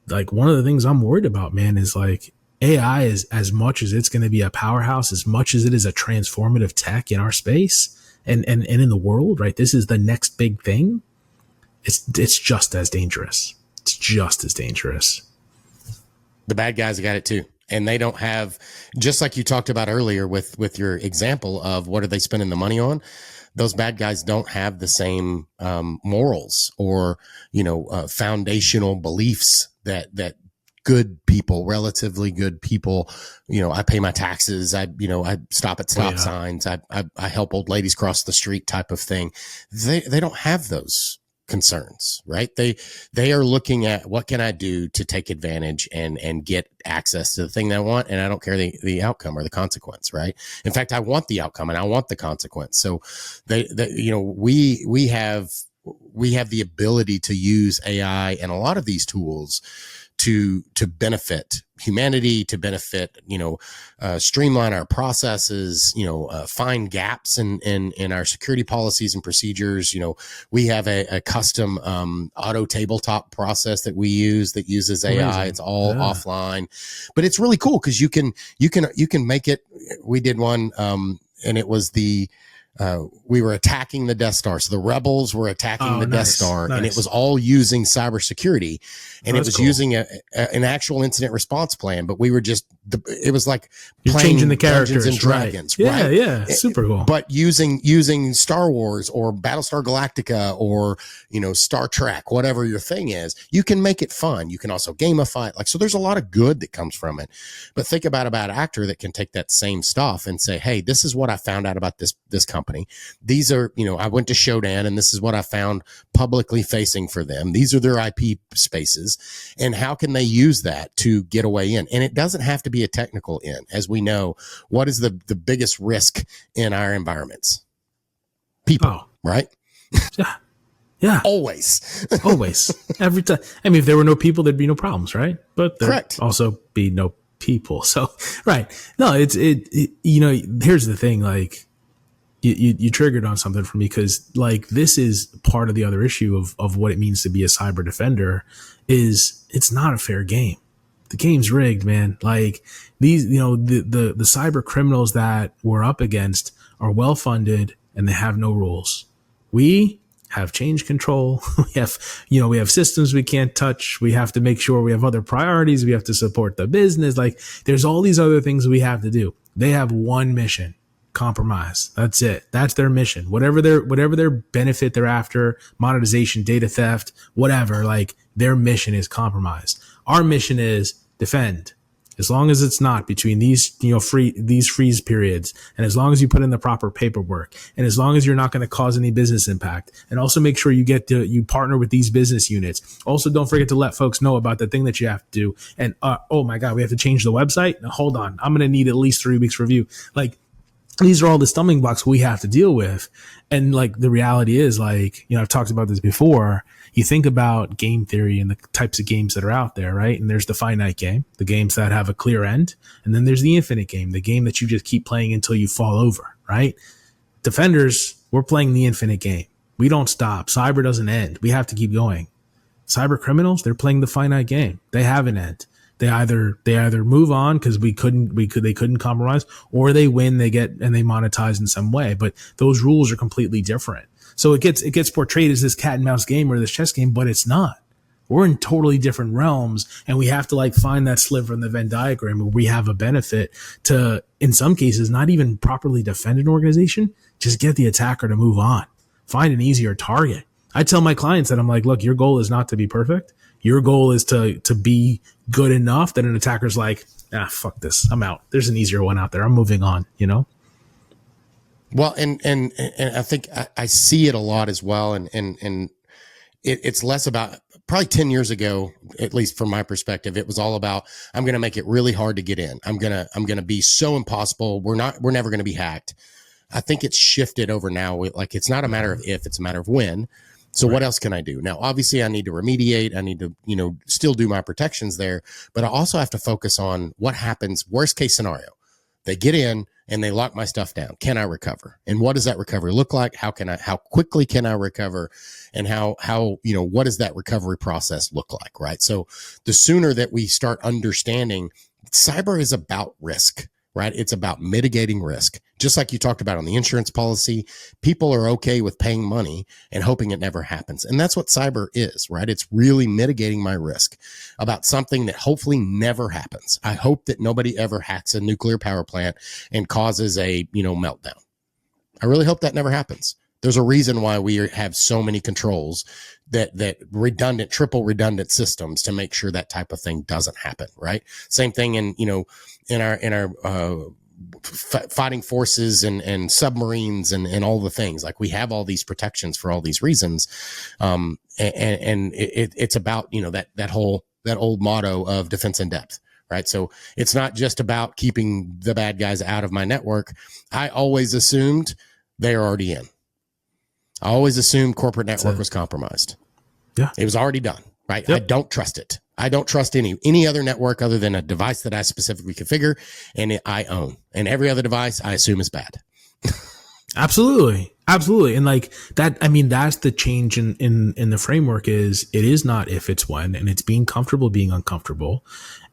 Like, one of the things I'm worried about, man, is like, AI is, as much as it's going to be a powerhouse, as much as it is a transformative tech in our space and in the world, right? This is the next big thing. It's just as dangerous. It's just as dangerous. The bad guys got it too. And they don't have, just like you talked about earlier with your example of what are they spending the money on? Those bad guys don't have the same morals or, foundational beliefs that good people, relatively good people, I pay my taxes. I stop at stop signs. I help old ladies cross the street type of thing. They don't have those concerns, right? They are looking at, what can I do to take advantage and get access to the thing that I want, and I don't care the outcome or the consequence, right? In fact, I want the outcome and I want the consequence. So we have the ability to use AI and a lot of these tools to benefit humanity, to benefit, streamline our processes, find gaps in our security policies and procedures. We have a custom auto tabletop process that we use that uses AI. Amazing. It's all offline, but it's really cool because you can make it. We did one, and it was the we were attacking the Death Star. So the rebels were attacking the Death Star, and it was all using cybersecurity, and it was using an actual incident response plan. But we were just, it was like you're changing the characters Dungeons and Dragons, right? right? Yeah, super cool. But using Star Wars or Battlestar Galactica or, Star Trek, whatever your thing is, you can make it fun. You can also gamify it. Like, so there's a lot of good that comes from it. But think about a bad actor that can take that same stuff and say, hey, this is what I found out about this company. These are, I went to Shodan and this is what I found publicly facing for them. These are their IP spaces. And how can they use that to get a way in? And it doesn't have to be a technical in. As we know, what is the biggest risk in our environments? People, right? Yeah. Always. Every time. I mean, if there were no people, there'd be no problems, right? But there'd also be no people. So, right. No, here's the thing, like, You triggered on something for me, because like this is part of the other issue of what it means to be a cyber defender is it's not a fair game. The game's rigged, man. Like these, the cyber criminals that we're up against are well funded and they have no rules. We have change control. We have systems we can't touch. We have to make sure we have other priorities. We have to support the business. Like there's all these other things we have to do. They have one mission. Compromise. That's it. That's their mission. Whatever their benefit they're after, monetization, data theft, whatever, like their mission is compromise. Our mission is defend. As long as it's not between these, these freeze periods, and as long as you put in the proper paperwork, and as long as you're not going to cause any business impact, and also make sure you partner with these business units. Also, don't forget to let folks know about the thing that you have to do. And oh my God, we have to change the website. Now, hold on, I'm going to need at least 3 weeks review. Like, these are all the stumbling blocks we have to deal with. And like the reality is, like, I've talked about this before. You think about game theory and the types of games that are out there, right? And there's the finite game, the games that have a clear end. And then there's the infinite game, the game that you just keep playing until you fall over, right? Defenders, we're playing the infinite game. We don't stop. Cyber doesn't end. We have to keep going. Cyber criminals, they're playing the finite game. They have an end. They either move on because they couldn't compromise, or they win, they monetize in some way. But those rules are completely different. So it gets portrayed as this cat and mouse game or this chess game, but it's not. We're in totally different realms, and we have to like find that sliver in the Venn diagram where we have a benefit to, in some cases, not even properly defend an organization, just get the attacker to move on, find an easier target. I tell my clients that I'm like, look, your goal is not to be perfect. Your goal is to be good enough that an attacker's like, fuck this, I'm out. There's an easier one out there. I'm moving on, Well, and I think I see it a lot as well. And it's less about, probably 10 years ago, at least from my perspective, it was all about, I'm going to make it really hard to get in. I'm going to be so impossible. We're never going to be hacked. I think it's shifted over now. Like, it's not a matter of if, it's a matter of when. So what else can I do? Now, obviously I need to remediate. I need to, still do my protections there, but I also have to focus on what happens. Worst case scenario, they get in and they lock my stuff down. Can I recover? And what does that recovery look like? How quickly can I recover? And how, what does that recovery process look like? Right. So the sooner that we start understanding, cyber is about risk, right? It's about mitigating risk. Just like you talked about on the insurance policy, people are okay with paying money and hoping it never happens. And that's what cyber is, right? It's really mitigating my risk about something that hopefully never happens. I hope that nobody ever hacks a nuclear power plant and causes a, meltdown. I really hope that never happens. There's a reason why we have so many controls that triple redundant systems to make sure that type of thing doesn't happen, right? Same thing in our fighting forces and submarines and all the things. Like, we have all these protections for all these reasons. And it's about, that old motto of defense in depth, right? So it's not just about keeping the bad guys out of my network. I always assumed they're already in. I always assumed corporate network was compromised. Yeah. It was already done, right? Yep. I don't trust it. I don't trust any other network other than a device that I specifically configure and I own. And every other device I assume is bad. Absolutely. And like that, I mean, that's the change in the framework. It is not if, it's when, and it's being comfortable being uncomfortable.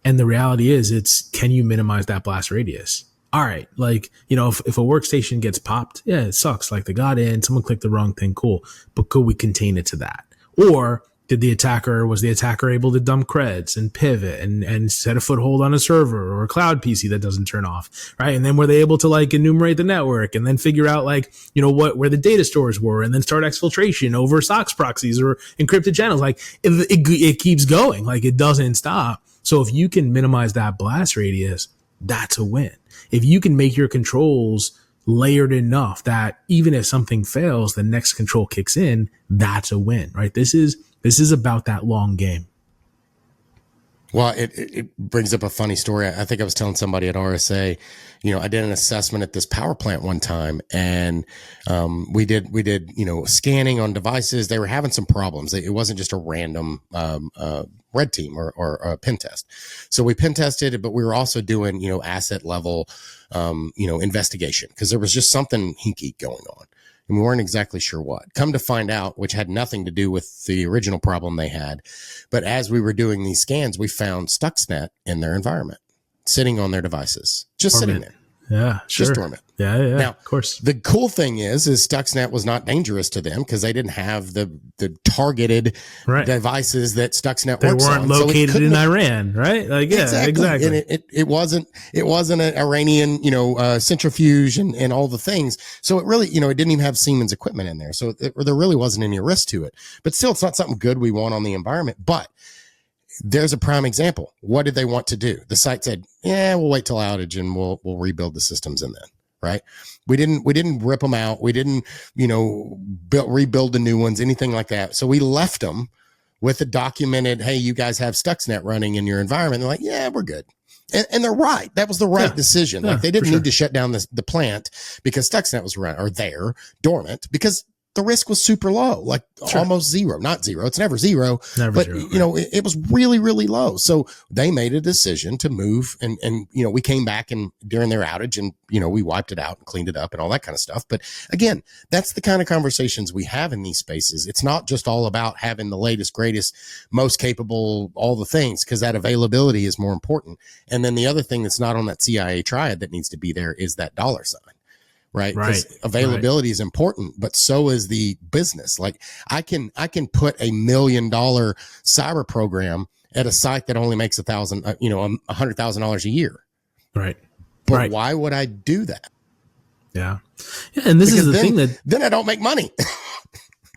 And the reality is, it's, can you minimize that blast radius? all right, like, if a workstation gets popped, yeah, it sucks. Like they got in, someone clicked the wrong thing. Cool. But could we contain it to that? Or was the attacker able to dump creds and pivot and set a foothold on a server or a cloud PC that doesn't turn off? Right. And then were they able to like enumerate the network and then figure out like, where the data stores were and then start exfiltration over SOX proxies or encrypted channels? Like it keeps going, like it doesn't stop. So if you can minimize that blast radius, that's a win. If you can make your controls layered enough that even if something fails, the next control kicks in, that's a win, right? This is about that long game. Well, it brings up a funny story. I think I was telling somebody at RSA, I did an assessment at this power plant one time, and we did scanning on devices. They were having some problems. It wasn't just a random red team or a pen test. So we pen tested it, but we were also doing asset level investigation because there was just something hinky going on. And we weren't exactly sure what. Come to find out, which had nothing to do with the original problem they had, but as we were doing these scans, we found Stuxnet in their environment, sitting on their devices, just dormant. Sitting there. Yeah, sure. Just dormant. Yeah, now, of course. The cool thing is Stuxnet was not dangerous to them because they didn't have the targeted devices that Stuxnet works on. They weren't located in Iran, right? Like, yeah, exactly. And it wasn't an Iranian, centrifuge and all the things. So it really, it didn't even have Siemens equipment in there. So there really wasn't any risk to it. But still, it's not something good we want on the environment. But there's a prime example. What did they want to do? The site said, yeah, we'll wait till outage and we'll rebuild the systems in then. Right. We didn't rip them out. We didn't, rebuild the new ones, anything like that. So we left them with a documented, hey, you guys have Stuxnet running in your environment. They're like, yeah, we're good. And they're right. That was the right decision. Like they didn't need to shut down the plant because Stuxnet was there dormant because the risk was super low, like almost zero, not zero. It's never zero, but zero, it was really, really low. So they made a decision to move and we came back and during their outage and, we wiped it out and cleaned it up and all that kind of stuff. But again, that's the kind of conversations we have in these spaces. It's not just all about having the latest, greatest, most capable, all the things, because that availability is more important. And then the other thing that's not on that CIA triad that needs to be there is that dollar sign. Right. Because availability is important, but so is the business. Like I can put $1 million cyber program at a site that only makes $100,000 a year. Right. But why would I do that? Yeah. And this is the thing that then I don't make money.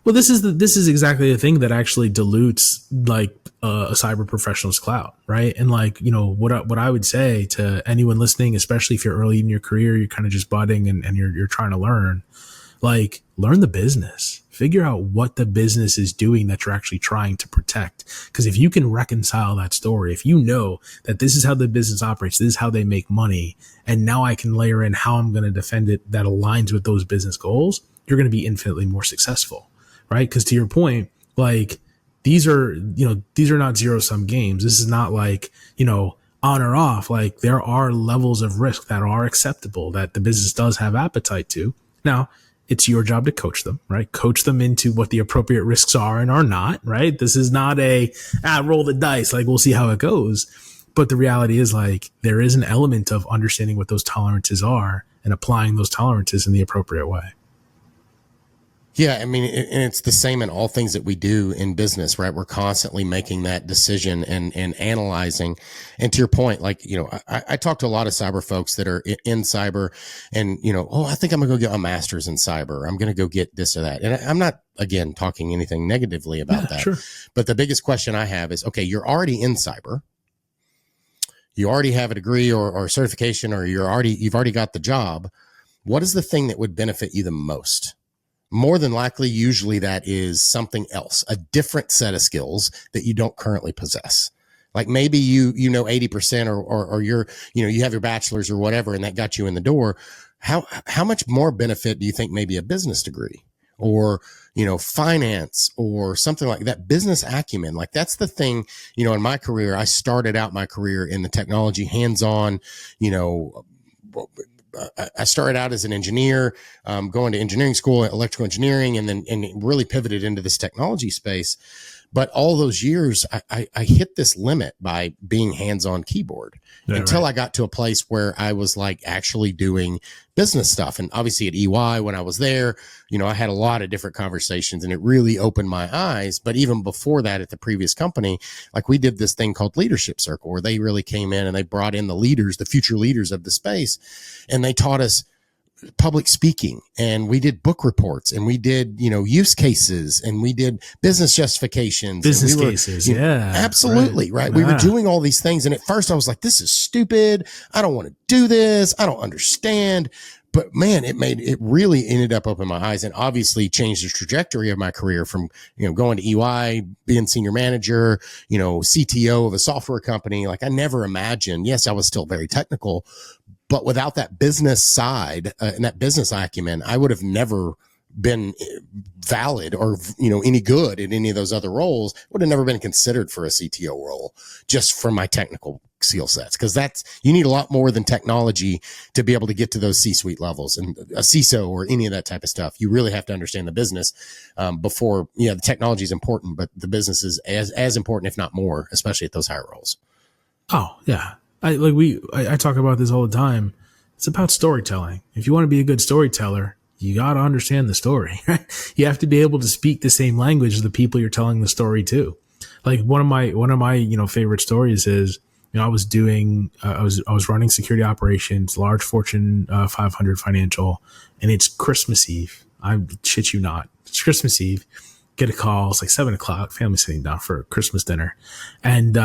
Well, this is exactly the thing that actually dilutes like a cyber professional's clout, right? And like, what I would say to anyone listening, especially if you're early in your career, you're kind of just budding and you're trying to learn, like learn the business, figure out what the business is doing that you're actually trying to protect. Because if you can reconcile that story, if you know that this is how the business operates, this is how they make money, and now I can layer in how I'm going to defend it that aligns with those business goals, you're going to be infinitely more successful. Right. Because to your point, like these are not zero sum games. This is not like, on or off. Like there are levels of risk that are acceptable that the business does have appetite to. Now, it's your job to coach them, right? Coach them into what the appropriate risks are and are not, right? This is not roll the dice. Like we'll see how it goes. But the reality is like there is an element of understanding what those tolerances are and applying those tolerances in the appropriate way. Yeah, I mean, and it's the same in all things that we do in business, right? We're constantly making that decision and analyzing. And to your point, like, I talk to a lot of cyber folks that are in cyber and, I think I'm going to go get a master's in cyber. I'm going to go get this or that. And I'm not, again, talking anything negatively about that. Sure. But the biggest question I have is, okay, you're already in cyber. You already have a degree or certification, or you've already got the job. What is the thing that would benefit you the most? More than likely, usually that is something else, a different set of skills that you don't currently possess. Like maybe you know 80% or you're, you have your bachelor's or whatever, and that got you in the door. How much more benefit do you think maybe a business degree or, finance or something like that, business acumen? Like that's the thing, in my career, I started out my career in the technology hands-on, I started out as an engineer, going to engineering school, electrical engineering, and really pivoted into this technology space. But all those years, I hit this limit by being hands-on keyboard until I got to a place where I was like actually doing business stuff. And obviously at EY, when I was there, I had a lot of different conversations and it really opened my eyes. But even before that, at the previous company, like we did this thing called Leadership Circle, where they really came in and they brought in the leaders, the future leaders of the space, and they taught us public speaking, and we did book reports, and we did use cases, and we did business justifications, cases. Absolutely right. We were doing all these things, and at first I was like, this is stupid, I don't want to do this, I don't understand. But man, it really ended up opening my eyes, and obviously changed the trajectory of my career from going to EY, being senior manager, CTO of a software company. Like I never imagined. Yes, I was still very technical, but without that business side and that business acumen, I would have never been valid or, any good in any of those other roles. Would have never been considered for a CTO role just from my technical skill sets. Cause you need a lot more than technology to be able to get to those C-suite levels, and a CISO or any of that type of stuff. You really have to understand the business, before, the technology is important, but the business is as important, if not more, especially at those higher roles. Oh yeah. I talk about this all the time. It's about storytelling. If you want to be a good storyteller, you got to understand the story, right? You have to be able to speak the same language as the people you're telling the story to. Like one of my favorite stories is, I was running security operations, large Fortune 500 financial, and it's Christmas Eve. I shit you not. It's Christmas Eve. Get a call. It's like 7:00, family sitting down for Christmas dinner. And,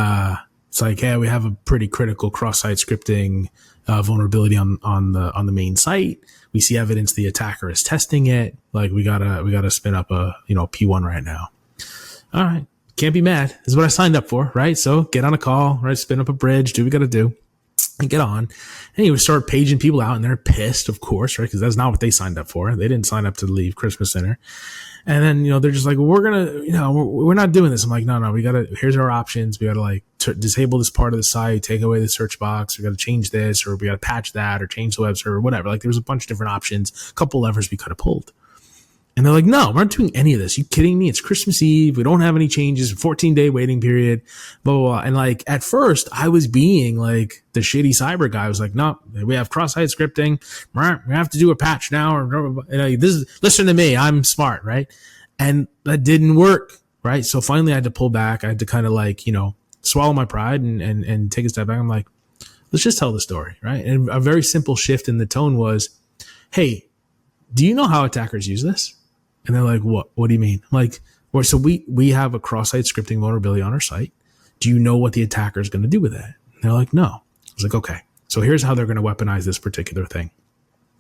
it's like, hey, we have a pretty critical cross-site scripting vulnerability on the main site. We see evidence the attacker is testing it. Like we gotta spin up a P1 right now. All right, can't be mad. This is what I signed up for, right? So get on a call, right? Spin up a bridge, do what we gotta do, and get on. And you start paging people out, and they're pissed, of course, right? Because that's not what they signed up for. They didn't sign up to leave Christmas dinner. And then, they're just like, well, we're going to, we're not doing this. I'm like, no, here's our options. We got to disable this part of the site, take away the search box. We got to change this, or we got to patch that, or change the web server, whatever. Like there was a bunch of different options, a couple levers we could have pulled. And they're like, no, we're not doing any of this. You kidding me? It's Christmas Eve. We don't have any changes, 14-day waiting period, blah, blah, blah. And like, at first I was being like the shitty cyber guy. I was like, no, we have cross-site scripting. We have to do a patch now. Or listen to me. I'm smart. Right. And that didn't work. Right. So finally I had to pull back. I had to kind of like, swallow my pride and take a step back. I'm like, let's just tell the story. Right. And a very simple shift in the tone was, hey, do you know how attackers use this? And they're like, what do you mean? Like, well, so we have a cross-site scripting vulnerability on our site. Do you know what the attacker is going to do with it? And they're like, no. I was like, okay, so here's how they're going to weaponize this particular thing.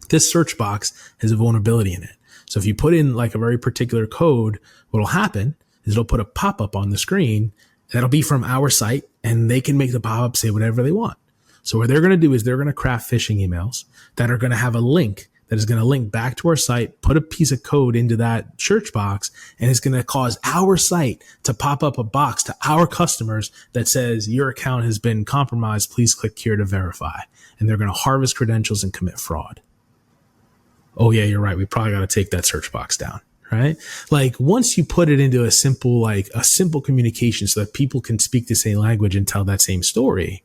This search box has a vulnerability in it. So if you put in like a very particular code, what'll happen is it'll put a pop-up on the screen that'll be from our site, and they can make the pop-up say whatever they want. So what they're going to do is they're going to craft phishing emails that are going to have a link that is going to link back to our site, put a piece of code into that search box, and it's going to cause our site to pop up a box to our customers that says your account has been compromised. Please click here to verify. And they're going to harvest credentials and commit fraud. Oh yeah, you're right. We probably got to take that search box down, right? Like once you put it into a simple communication so that people can speak the same language and tell that same story,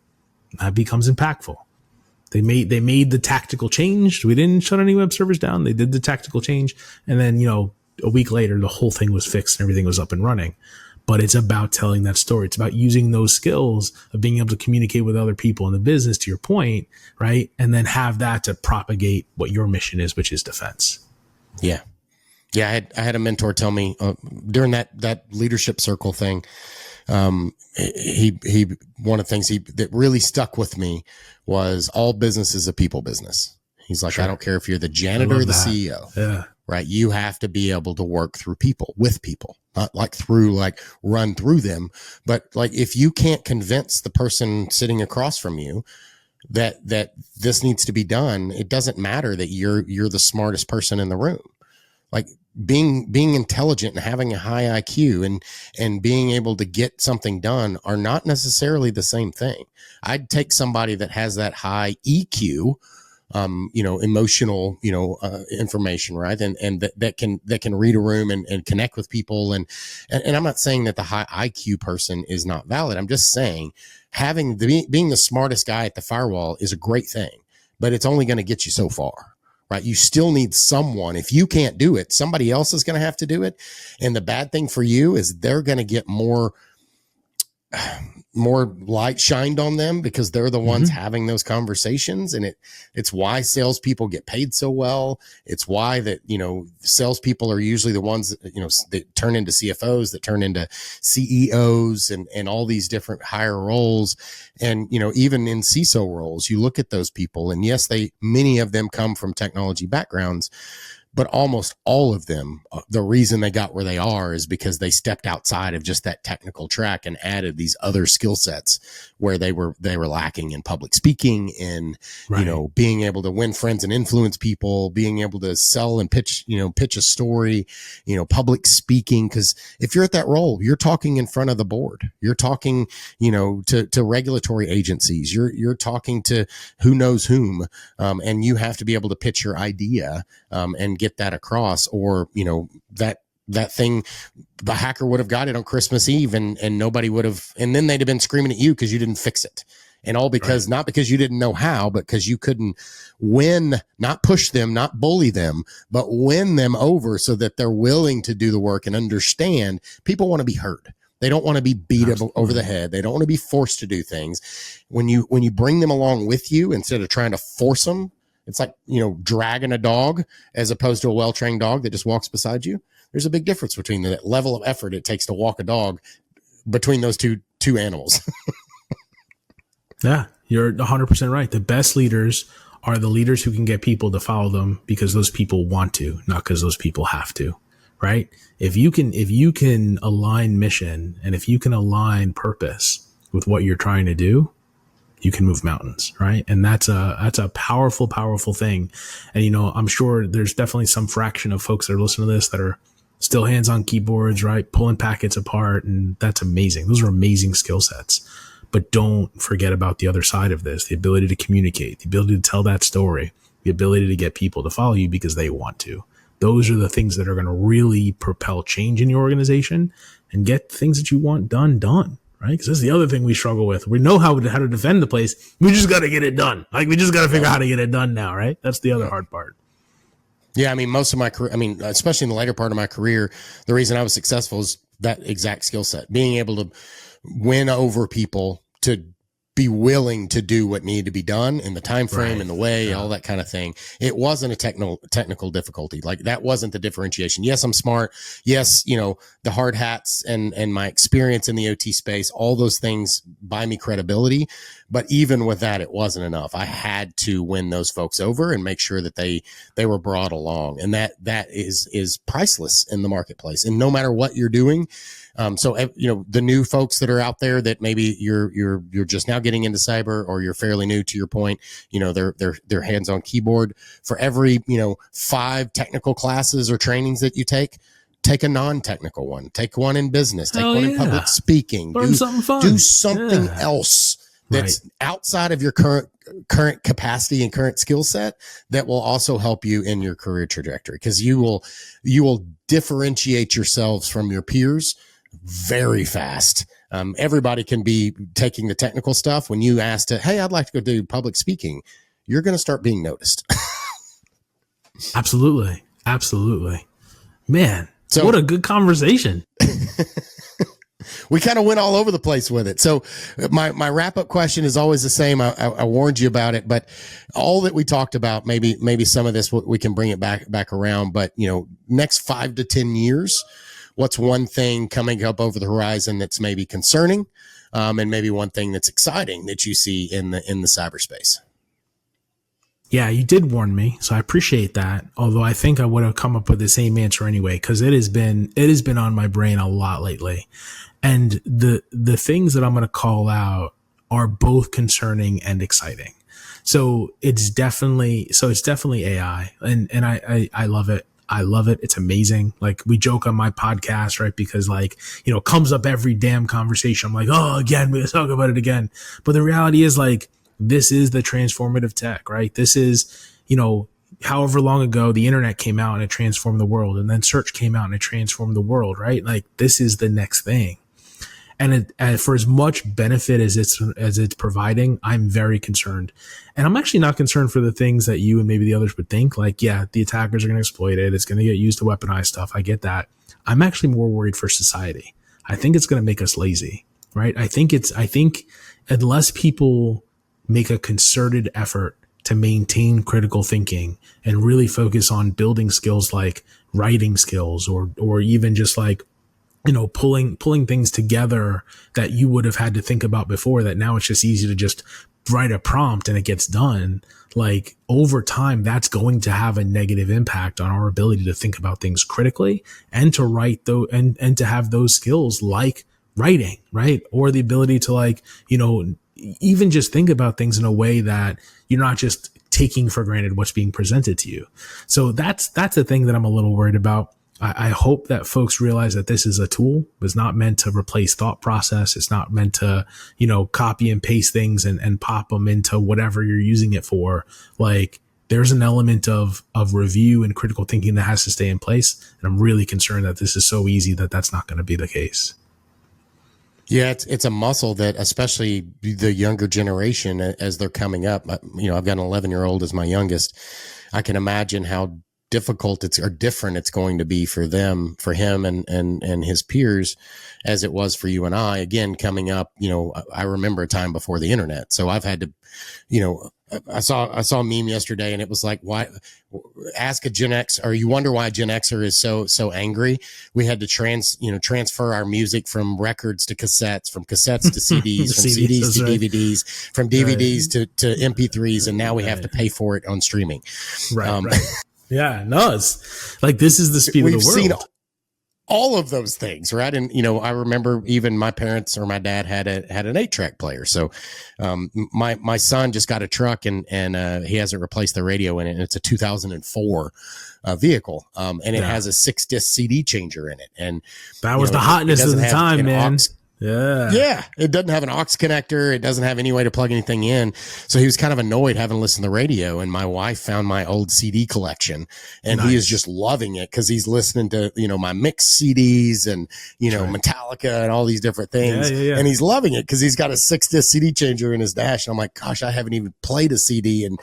that becomes impactful. They made the tactical change. We didn't shut any web servers down. They did the tactical change. And then, a week later, the whole thing was fixed and everything was up and running. But it's about telling that story. It's about using those skills of being able to communicate with other people in the business, to your point, right? And then have that to propagate what your mission is, which is defense. Yeah. Yeah. I had a mentor tell me during that leadership circle thing, he one of the things that really stuck with me was all business is a people business. He's like, sure. I don't care if you're the janitor or the CEO. Yeah. Right. You have to be able to work through people, with people, not like run through them. But like, if you can't convince the person sitting across from you that this needs to be done, it doesn't matter that you're the smartest person in the room. Like being intelligent and having a high IQ and being able to get something done are not necessarily the same thing. I'd take somebody that has that high EQ emotional, information, right? And that can read a room and connect with people. And I'm not saying that the high IQ person is not valid. I'm just saying being the smartest guy at the firewall is a great thing, but it's only going to get you so far. Right. You still need someone. If you can't do it, somebody else is going to have to do it. And the bad thing for you is they're going to get more light shined on them because they're the ones having those conversations. And it's why salespeople get paid so well. It's why that, salespeople are usually the ones that turn into CFOs, that turn into CEOs and all these different higher roles. And, even in CISO roles, you look at those people and yes, many of them come from technology backgrounds, but almost all of them, the reason they got where they are is because they stepped outside of just that technical track and added these other skill sets where they were lacking in public speaking, in, being able to win friends and influence people, being able to sell and pitch a story, public speaking. Cause if you're at that role, you're talking in front of the board, you're talking, to regulatory agencies, you're talking to who knows whom. And you have to be able to pitch your idea, and get that across, or that thing, the hacker would have got it on Christmas Eve and nobody would have, and then they'd have been screaming at you because you didn't fix it. And all because, not because you didn't know how, but because you couldn't not push them, not bully them, but win them over so that they're willing to do the work and understand. People want to be heard. They don't want to be beat over the head. They don't want to be forced to do things. When you bring them along with you instead of trying to force them, it's like, dragging a dog as opposed to a well-trained dog that just walks beside you. There's a big difference between the level of effort it takes to walk a dog between those two animals. Yeah, you're 100% right. The best leaders are the leaders who can get people to follow them because those people want to, not because those people have to, right? If you can align mission and if you can align purpose with what you're trying to do, you can move mountains, right? And that's a powerful, powerful thing. And, I'm sure there's definitely some fraction of folks that are listening to this that are still hands on keyboards, right? Pulling packets apart. And that's amazing. Those are amazing skill sets. But don't forget about the other side of this, the ability to communicate, the ability to tell that story, the ability to get people to follow you because they want to. Those are the things that are going to really propel change in your organization and get things that you want done. Right? Because that's the other thing we struggle with. We know how to defend the place. We just got to get it done. We just got to figure out how to get it done now, right? That's the other hard part. Yeah, most of my career, especially in the later part of my career, the reason I was successful is that exact skill set. Being able to win over people to be willing to do what needed to be done in the time frame and the way, all that kind of thing. It wasn't a technical difficulty. That wasn't the differentiation. Yes, I'm smart. Yes, the hard hats and my experience in the OT space, all those things buy me credibility. But even with that, it wasn't enough. I had to win those folks over and make sure that they were brought along. And that is priceless in the marketplace. And no matter what you're doing, so the new folks that are out there that maybe you're just now getting into cyber, or you're fairly new to your point, they're hands on keyboard. For every 5 technical classes or trainings that you take a non-technical one. Take one in business. Take one in public speaking. Learn something fun. Do something else that's outside of your current capacity and current skill set that will also help you in your career trajectory, because you will differentiate yourselves from your peers very fast. Everybody can be taking the technical stuff. When you ask hey, I'd like to go do public speaking, you're going to start being noticed. Absolutely. Man, so what a good conversation. We kind of went all over the place with it. So my wrap up question is always the same. I warned you about it, but all that we talked about, maybe some of this, we can bring it back around, but next 5 to 10 years, what's one thing coming up over the horizon that's maybe concerning, and maybe one thing that's exciting that you see in the cyberspace? Yeah, you did warn me, so I appreciate that. Although I think I would have come up with the same answer anyway, because it has been on my brain a lot lately. And the things that I'm going to call out are both concerning and exciting. So it's definitely AI, and I love it. I love it. It's amazing. We joke on my podcast, right? Because it comes up every damn conversation. I'm like, oh, again, we'll talk about it again. But the reality is this is the transformative tech, right? This is, however long ago the internet came out and it transformed the world, and then search came out and it transformed the world, right? Like, this is the next thing. And for as much benefit as it's providing, I'm very concerned. And I'm actually not concerned for the things that you and maybe the others would think. Like, yeah, the attackers are going to exploit it. It's going to get used to weaponize stuff. I get that. I'm actually more worried for society. I think it's going to make us lazy, right? I think unless people make a concerted effort to maintain critical thinking and really focus on building skills like writing skills, or even just like, pulling things together that you would have had to think about before, that now it's just easy to just write a prompt and it gets done. Like, over time, that's going to have a negative impact on our ability to think about things critically and to write and to have those skills like writing, right? Or the ability to, like, even just think about things in a way that you're not just taking for granted what's being presented to you. So that's the thing that I'm a little worried about. I hope that folks realize that this is a tool. It's not meant to replace thought process. It's not meant to, copy and paste things and pop them into whatever you're using it for. Like, there's an element of review and critical thinking that has to stay in place. And I'm really concerned that this is so easy that that's not going to be the case. Yeah, it's a muscle that, especially the younger generation, as they're coming up, I've got an 11-year-old as my youngest. I can imagine how difficult different it's going to be for him and his peers, as it was for you and I. Again, coming up, I remember a time before the internet, so I've had to, I saw a meme yesterday, and it was like, why ask a Gen X, or you wonder why a Gen Xer is so angry. We had to transfer our music from records to cassettes, from cassettes to CDs, from CDs to DVDs, from DVDs to MP3s, and now we have to pay for it on streaming. Right. Yeah, no, it's like, this is the speed of the world. We've seen all of those things, right? And I remember even my parents or my dad had an 8-track player. So my son just got a truck, and he hasn't replaced the radio in it, and it's a 2004 vehicle, and it has a 6-disc CD changer in it, and that was the hotness of the time, man. Yeah. It doesn't have an aux connector. It doesn't have any way to plug anything in. So he was kind of annoyed having to listen to the radio. And my wife found my old CD collection, and he is just loving it because he's listening to, my mixed CDs and, Metallica and all these different things. Yeah. And he's loving it because he's got a 6-disc CD changer in his dash. And I'm like, gosh, I haven't even played a CD, and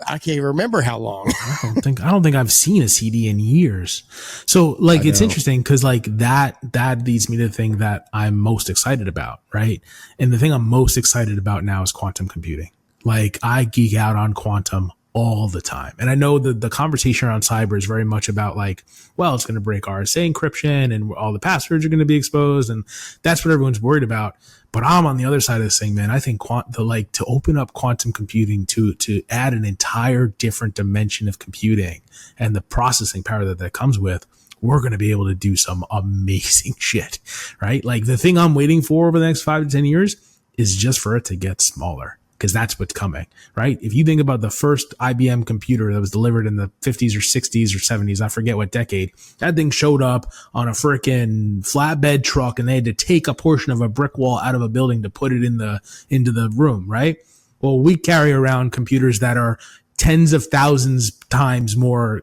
I can't even remember how long. I don't think I've seen a CD in years. So, like, it's interesting because, like, that leads me to the thing that I'm most excited about, right? And the thing I'm most excited about now is quantum computing. Like, I geek out on quantum all the time. And I know the conversation around cyber is very much about, like, well, it's going to break RSA encryption and all the passwords are going to be exposed. And that's what everyone's worried about. But I'm on the other side of this thing, man. I think to open up quantum computing to add an entire different dimension of computing and the processing power that comes with, we're going to be able to do some amazing shit, right? Like, the thing I'm waiting for over the next 5 to 10 years is just for it to get smaller, because that's what's coming, right? If you think about the first IBM computer that was delivered in the 50s or 60s or 70s, I forget what decade, that thing showed up on a freaking flatbed truck, and they had to take a portion of a brick wall out of a building to put it into the room, right? Well, we carry around computers that are tens of thousands times more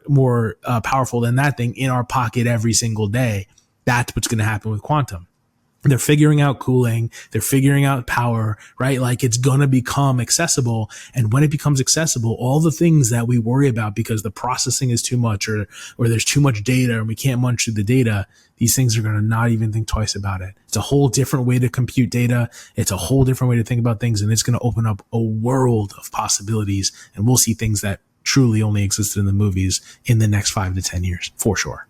powerful than that thing in our pocket every single day. That's what's going to happen with quantum. They're figuring out cooling. They're figuring out power, right? Like, it's going to become accessible. And when it becomes accessible, all the things that we worry about because the processing is too much or there's too much data and we can't munch through the data, these things are going to not even think twice about it. It's a whole different way to compute data. It's a whole different way to think about things. And it's going to open up a world of possibilities. And we'll see things that truly only existed in the movies in the next 5 to 10 years, for sure.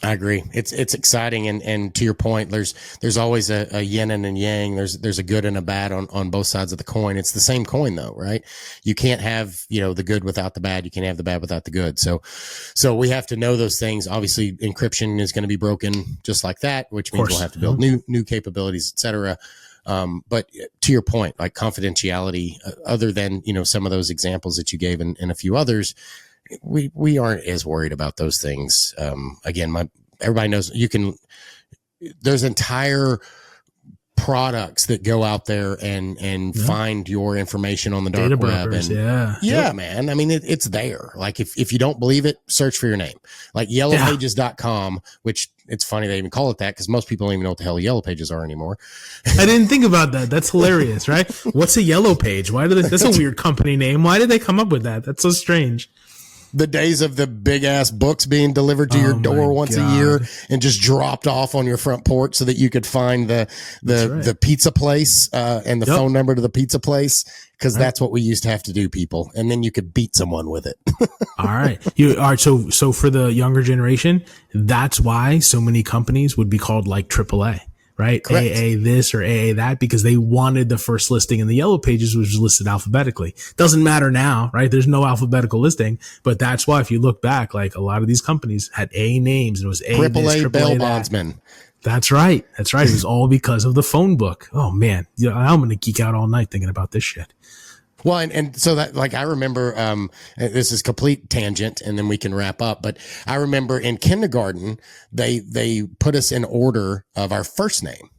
I agree. It's exciting. And to your point, there's always a yin and a yang. There's a good and a bad on both sides of the coin. It's the same coin though, right? You can't have, the good without the bad. You can't have the bad without the good. So we have to know those things. Obviously, encryption is going to be broken just like that, which means we'll have to build new capabilities, et cetera. But to your point, like confidentiality, other than, some of those examples that you gave and a few others, we aren't as worried about those things. Again, everybody knows there's entire products that go out there and find your information on the dark Data web. brokers, And man. I mean, it's there. Like if you don't believe it, search for your name. Like yellowpages.com, which it's funny they even call it that because most people don't even know what the hell Yellow Pages are anymore. I didn't think about that. That's hilarious, right? What's a Yellow Page? Why do they, that's a weird company name. Why did they come up with that? That's so strange. The days of the big ass books being delivered to your door once a year and just dropped off on your front porch so that you could find the pizza place and the phone number to the pizza place. Cause that's what we used to have to do, people. And then you could beat someone with it. All right. So for the younger generation, that's why so many companies would be called like AAA. Right? Correct. AA this or AA that, because they wanted the first listing in the Yellow Pages, which was listed alphabetically. Doesn't matter now, right? There's no alphabetical listing, but that's why if you look back, like a lot of these companies had A names and it was A AAA bail bondsman. That's right. It was all because of the phone book. Oh man. I'm going to geek out all night thinking about this shit. Well, and so that, like, I remember, this is complete tangent and then we can wrap up, but I remember in kindergarten, they put us in order of our first name,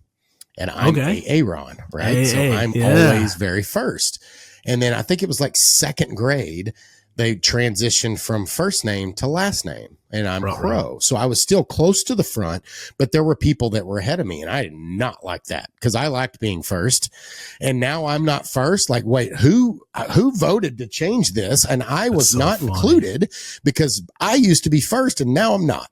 and I'm Aaron, right? So I'm always very first. And then I think it was like second grade, they transitioned from first name to last name, and I'm Crow. So I was still close to the front, but there were people that were ahead of me, and I did not like that because I liked being first. And now I'm not first. Like, wait, who voted to change this? And I was not included because I used to be first, and now I'm not.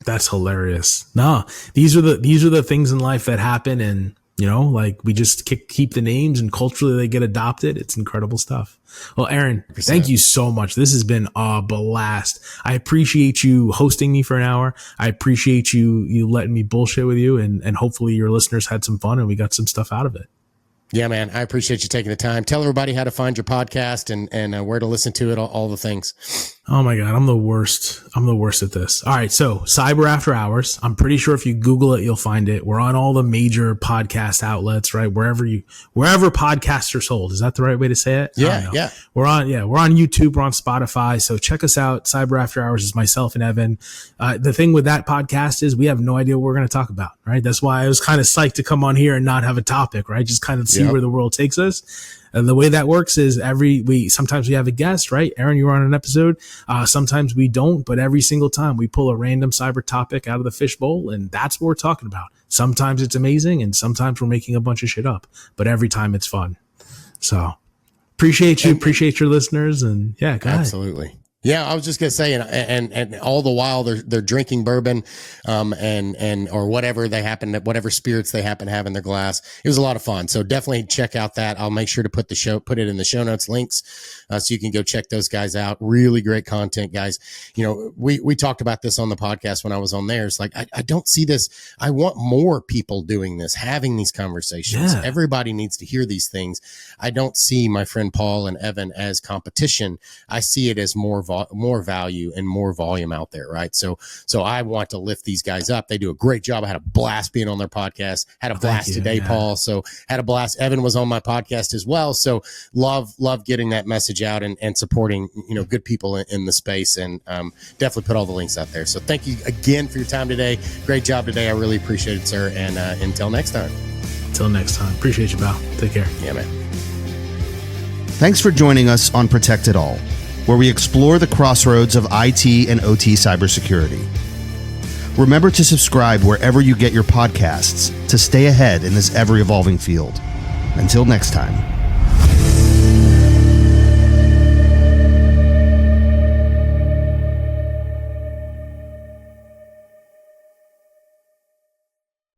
That's hilarious. No, these are the things in life that happen, and like we just keep the names, and culturally they get adopted. It's incredible stuff. Well, Aaron, 100%. Thank you so much. This has been a blast. I appreciate you hosting me for an hour. I appreciate you letting me bullshit with you, and hopefully your listeners had some fun and we got some stuff out of it. Yeah, man. I appreciate you taking the time. Tell everybody how to find your podcast and where to listen to it, all the things. Oh my God. I'm the worst at this. All right. So Cyber After Hours. I'm pretty sure if you Google it, you'll find it. We're on all the major podcast outlets, right? Wherever podcasts are sold. Is that the right way to say it? Yeah. We're on YouTube. We're on Spotify. So check us out. Cyber After Hours is myself and Evan. The thing with that podcast is we have no idea what we're going to talk about, right? That's why I was kind of psyched to come on here and not have a topic, right? Just kind of see where the world takes us. And the way that works is sometimes we have a guest, right? Aaron, you were on an episode. Sometimes we don't, but every single time we pull a random cyber topic out of the fishbowl, and that's what we're talking about. Sometimes it's amazing, and sometimes we're making a bunch of shit up, but every time it's fun. So appreciate your listeners, and go ahead. Absolutely. Yeah, I was just gonna say, and all the while they're drinking bourbon, and or whatever whatever spirits they happen to have in their glass. It was a lot of fun. So definitely check out that. I'll make sure to put it in the show notes links, so you can go check those guys out. Really great content, guys. We talked about this on the podcast when I was on there. It's like I don't see this. I want more people doing this, having these conversations. Yeah. Everybody needs to hear these things. I don't see my friend Paul and Evan as competition. I see it as more value and more volume out there, right? So I want to lift these guys up. They do a great job. I had a blast being on their podcast. Had a blast today, Paul. So had a blast. Evan was on my podcast as well. So love getting that message out and supporting good people in the space, and definitely put all the links out there. So thank you again for your time today. Great job today. I really appreciate it, sir. And until next time. Until next time. Appreciate you, pal. Take care. Yeah, man. Thanks for joining us on Protect It All, where we explore the crossroads of IT and OT cybersecurity. Remember to subscribe wherever you get your podcasts to stay ahead in this ever-evolving field. Until next time.